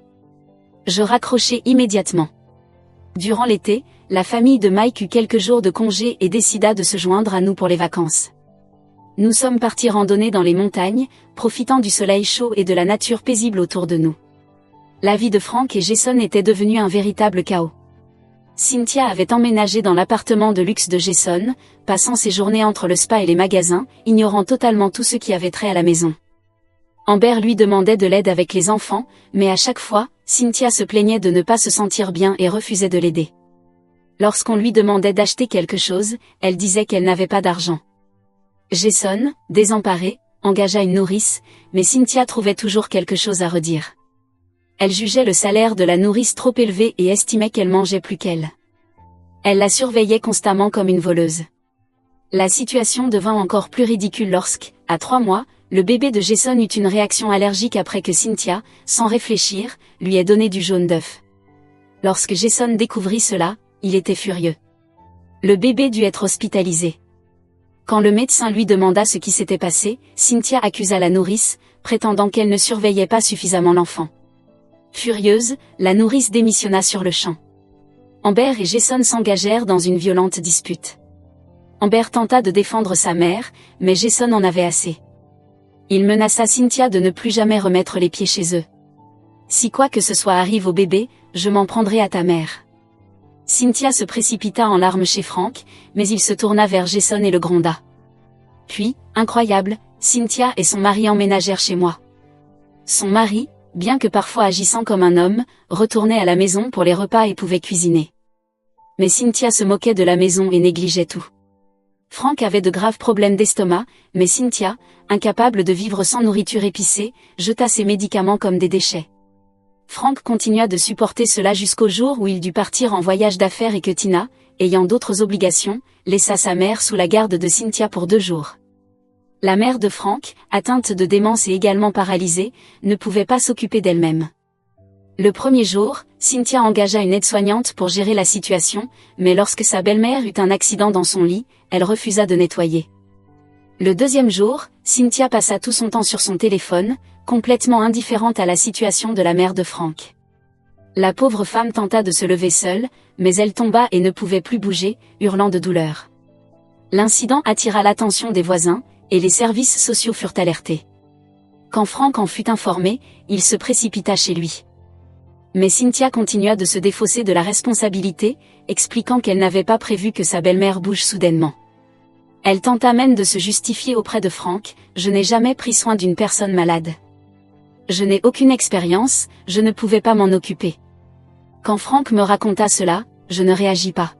Je raccrochai immédiatement. Durant l'été, la famille de Mike eut quelques jours de congé et décida de se joindre à nous pour les vacances. Nous sommes partis randonner dans les montagnes, profitant du soleil chaud et de la nature paisible autour de nous. La vie de Frank et Jason était devenue un véritable chaos. Cynthia avait emménagé dans l'appartement de luxe de Jason, passant ses journées entre le spa et les magasins, ignorant totalement tout ce qui avait trait à la maison. Amber lui demandait de l'aide avec les enfants, mais à chaque fois, Cynthia se plaignait de ne pas se sentir bien et refusait de l'aider. Lorsqu'on lui demandait d'acheter quelque chose, elle disait qu'elle n'avait pas d'argent. Jason, désemparé, engagea une nourrice, mais Cynthia trouvait toujours quelque chose à redire. Elle jugeait le salaire de la nourrice trop élevé et estimait qu'elle mangeait plus qu'elle. Elle la surveillait constamment comme une voleuse. La situation devint encore plus ridicule lorsque, à 3 mois, le bébé de Jason eut une réaction allergique après que Cynthia, sans réfléchir, lui ait donné du jaune d'œuf. Lorsque Jason découvrit cela, il était furieux. Le bébé dut être hospitalisé. Quand le médecin lui demanda ce qui s'était passé, Cynthia accusa la nourrice, prétendant qu'elle ne surveillait pas suffisamment l'enfant. Furieuse, la nourrice démissionna sur le champ. Amber et Jason s'engagèrent dans une violente dispute. Amber tenta de défendre sa mère, mais Jason en avait assez. Il menaça Cynthia de ne plus jamais remettre les pieds chez eux. Si quoi que ce soit arrive au bébé, je m'en prendrai à ta mère. Cynthia se précipita en larmes chez Frank, mais il se tourna vers Jason et le gronda. Puis, incroyable, Cynthia et son mari emménagèrent chez moi. Son mari, bien que parfois agissant comme un homme, retournait à la maison pour les repas et pouvait cuisiner. Mais Cynthia se moquait de la maison et négligeait tout. Frank avait de graves problèmes d'estomac, mais Cynthia, incapable de vivre sans nourriture épicée, jeta ses médicaments comme des déchets. Frank continua de supporter cela jusqu'au jour où il dut partir en voyage d'affaires et que Tina, ayant d'autres obligations, laissa sa mère sous la garde de Cynthia pour 2 jours. La mère de Frank, atteinte de démence et également paralysée, ne pouvait pas s'occuper d'elle-même. Le premier jour, Cynthia engagea une aide-soignante pour gérer la situation, mais lorsque sa belle-mère eut un accident dans son lit, elle refusa de nettoyer. Le deuxième jour, Cynthia passa tout son temps sur son téléphone, complètement indifférente à la situation de la mère de Frank. La pauvre femme tenta de se lever seule, mais elle tomba et ne pouvait plus bouger, hurlant de douleur. L'incident attira l'attention des voisins, et les services sociaux furent alertés. Quand Frank en fut informé, il se précipita chez lui. Mais Cynthia continua de se défausser de la responsabilité, expliquant qu'elle n'avait pas prévu que sa belle-mère bouge soudainement. Elle tenta même de se justifier auprès de Frank, « Je n'ai jamais pris soin d'une personne malade. » Je n'ai aucune expérience, je ne pouvais pas m'en occuper. Quand Frank me raconta cela, je ne réagis pas.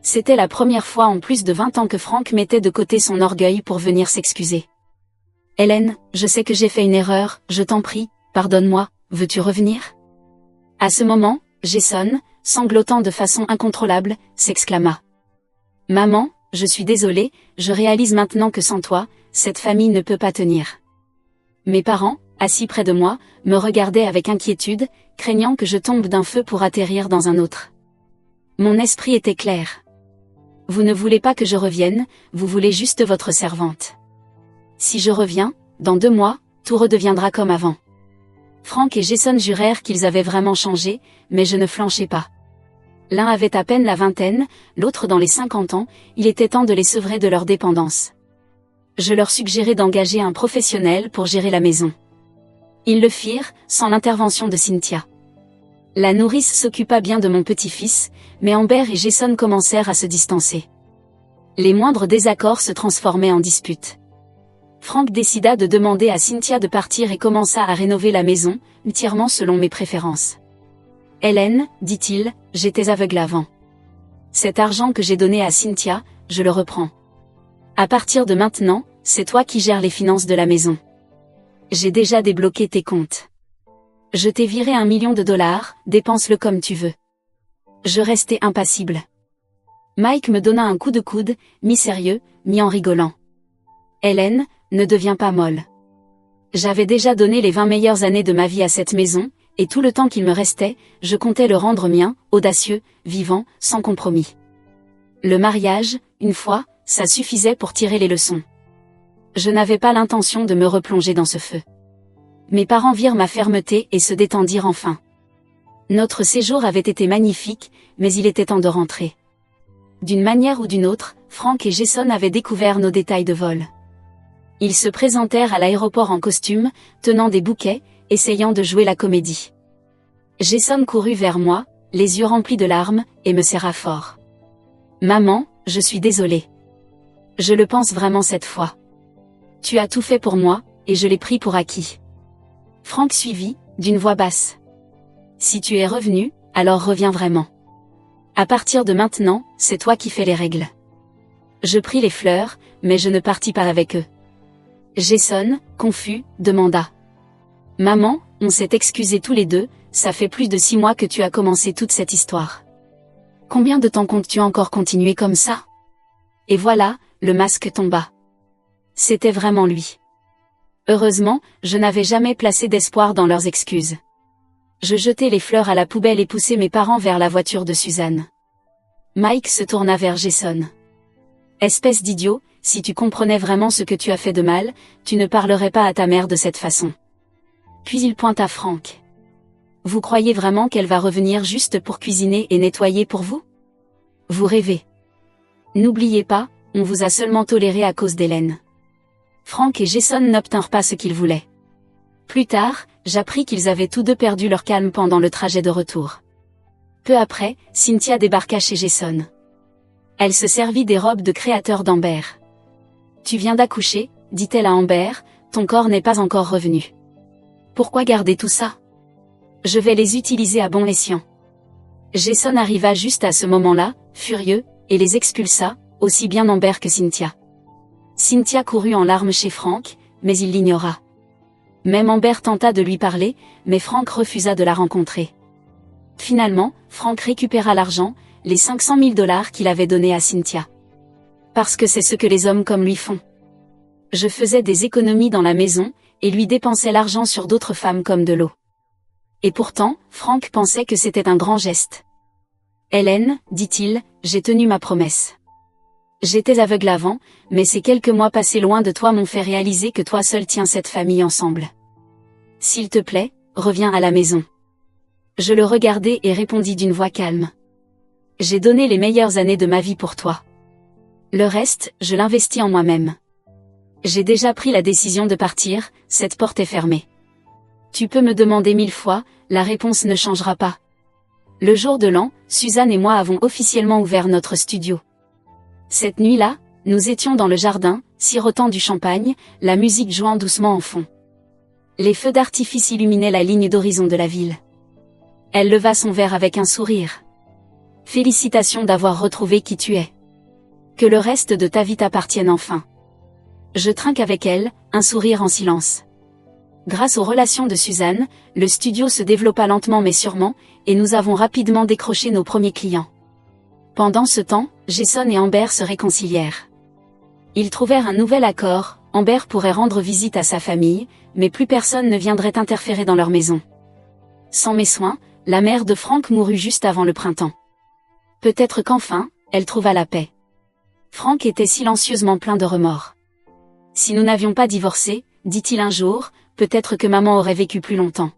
C'était la première fois en plus de 20 ans que Frank mettait de côté son orgueil pour venir s'excuser. Hélène, je sais que j'ai fait une erreur, je t'en prie, pardonne-moi, veux-tu revenir? À ce moment, Jason, sanglotant de façon incontrôlable, s'exclama. Maman, je suis désolé, je réalise maintenant que sans toi, cette famille ne peut pas tenir. Mes parents, assis près de moi, me regardaient avec inquiétude, craignant que je tombe d'un feu pour atterrir dans un autre. Mon esprit était clair. Vous ne voulez pas que je revienne, vous voulez juste votre servante. Si je reviens, dans 2 mois, tout redeviendra comme avant. Frank et Jason jurèrent qu'ils avaient vraiment changé, mais je ne flanchais pas. L'un avait à peine la vingtaine, l'autre dans les 50 ans, il était temps de les sevrer de leur dépendance. Je leur suggérai d'engager un professionnel pour gérer la maison. Ils le firent, sans l'intervention de Cynthia. La nourrice s'occupa bien de mon petit-fils, mais Amber et Jason commencèrent à se distancer. Les moindres désaccords se transformaient en disputes. Frank décida de demander à Cynthia de partir et commença à rénover la maison, entièrement selon mes préférences. Hélène, dit-il, j'étais aveugle avant. Cet argent que j'ai donné à Cynthia, je le reprends. À partir de maintenant, c'est toi qui gères les finances de la maison. J'ai déjà débloqué tes comptes. Je t'ai viré $1 million, dépense-le comme tu veux. Je restais impassible. Mike me donna un coup de coude, mi-sérieux, mi-en rigolant. Hélène, ne deviens pas molle. J'avais déjà donné les 20 meilleures années de ma vie à cette maison, et tout le temps qu'il me restait, je comptais le rendre mien, audacieux, vivant, sans compromis. Le mariage, une fois, ça suffisait pour tirer les leçons. Je n'avais pas l'intention de me replonger dans ce feu. Mes parents virent ma fermeté et se détendirent enfin. Notre séjour avait été magnifique, mais il était temps de rentrer. D'une manière ou d'une autre, Frank et Jason avaient découvert nos détails de vol. Ils se présentèrent à l'aéroport en costume, tenant des bouquets, essayant de jouer la comédie. Jason courut vers moi, les yeux remplis de larmes, et me serra fort. Maman, je suis désolée. Je le pense vraiment cette fois. Tu as tout fait pour moi, et je l'ai pris pour acquis. Frank suivit, d'une voix basse. Si tu es revenu, alors reviens vraiment. À partir de maintenant, c'est toi qui fais les règles. Je pris les fleurs, mais je ne partis pas avec eux. Jason, confus, demanda. Maman, on s'est excusés tous les deux, ça fait plus de 6 mois que tu as commencé toute cette histoire. Combien de temps comptes-tu encore continuer comme ça? Et voilà, le masque tomba. C'était vraiment lui. Heureusement, je n'avais jamais placé d'espoir dans leurs excuses. Je jetai les fleurs à la poubelle et poussai mes parents vers la voiture de Suzanne. Mike se tourna vers Jason. Espèce d'idiot, si tu comprenais vraiment ce que tu as fait de mal, tu ne parlerais pas à ta mère de cette façon. Puis il pointa Frank. Vous croyez vraiment qu'elle va revenir juste pour cuisiner et nettoyer pour vous? Vous rêvez. N'oubliez pas, on vous a seulement toléré à cause d'Hélène. Frank et Jason n'obtinrent pas ce qu'ils voulaient. Plus tard, j'appris qu'ils avaient tous deux perdu leur calme pendant le trajet de retour. Peu après, Cynthia débarqua chez Jason. Elle se servit des robes de créateur d'Amber. Tu viens d'accoucher, dit-elle à Amber, ton corps n'est pas encore revenu. Pourquoi garder tout ça? Je vais les utiliser à bon escient. Jason arriva juste à ce moment-là, furieux, et les expulsa, aussi bien Amber que Cynthia. Cynthia courut en larmes chez Frank, mais il l'ignora. Même Amber tenta de lui parler, mais Frank refusa de la rencontrer. Finalement, Frank récupéra l'argent, les $500 000 qu'il avait donnés à Cynthia. Parce que c'est ce que les hommes comme lui font. Je faisais des économies dans la maison, et lui dépensais l'argent sur d'autres femmes comme de l'eau. Et pourtant, Frank pensait que c'était un grand geste. Hélène, dit-il, j'ai tenu ma promesse. J'étais aveugle avant, mais ces quelques mois passés loin de toi m'ont fait réaliser que toi seul tiens cette famille ensemble. S'il te plaît, reviens à la maison. Je le regardai et répondis d'une voix calme. J'ai donné les meilleures années de ma vie pour toi. Le reste, je l'investis en moi-même. J'ai déjà pris la décision de partir, cette porte est fermée. Tu peux me demander 1000 fois, la réponse ne changera pas. Le jour de l'an, Suzanne et moi avons officiellement ouvert notre studio. Cette nuit-là, nous étions dans le jardin, sirotant du champagne, la musique jouant doucement en fond. Les feux d'artifice illuminaient la ligne d'horizon de la ville. Elle leva son verre avec un sourire. Félicitations d'avoir retrouvé qui tu es. Que le reste de ta vie t'appartienne enfin. Je trinque avec elle, un sourire en silence. Grâce aux relations de Suzanne, le studio se développa lentement mais sûrement, et nous avons rapidement décroché nos premiers clients. Pendant ce temps, Jason et Amber se réconcilièrent. Ils trouvèrent un nouvel accord, Amber pourrait rendre visite à sa famille, mais plus personne ne viendrait interférer dans leur maison. Sans mes soins, la mère de Frank mourut juste avant le printemps. Peut-être qu'enfin, elle trouva la paix. Frank était silencieusement plein de remords. Si nous n'avions pas divorcé, dit-il un jour, peut-être que maman aurait vécu plus longtemps.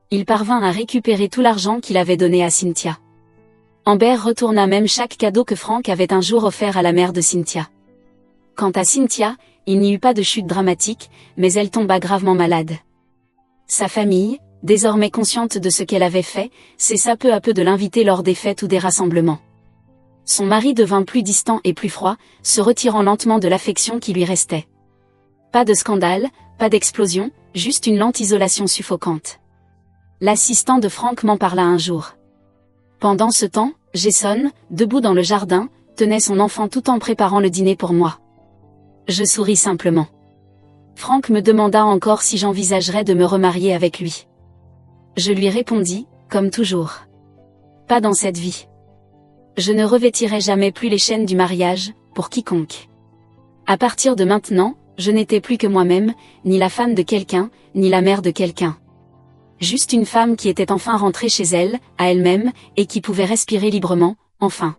Il parvint à récupérer tout l'argent qu'il avait donné à Cynthia. Amber retourna même chaque cadeau que Frank avait un jour offert à la mère de Cynthia. Quant à Cynthia, il n'y eut pas de chute dramatique, mais elle tomba gravement malade. Sa famille, désormais consciente de ce qu'elle avait fait, cessa peu à peu de l'inviter lors des fêtes ou des rassemblements. Son mari devint plus distant et plus froid, se retirant lentement de l'affection qui lui restait. Pas de scandale, pas d'explosion, juste une lente isolation suffocante. L'assistant de Frank m'en parla un jour. Pendant ce temps, Jason, debout dans le jardin, tenait son enfant tout en préparant le dîner pour moi. Je souris simplement. Frank me demanda encore si j'envisagerais de me remarier avec lui. Je lui répondis, comme toujours. Pas dans cette vie. Je ne revêtirai jamais plus les chaînes du mariage, pour quiconque. À partir de maintenant, je n'étais plus que moi-même, ni la femme de quelqu'un, ni la mère de quelqu'un. Juste une femme qui était enfin rentrée chez elle, à elle-même, et qui pouvait respirer librement, enfin.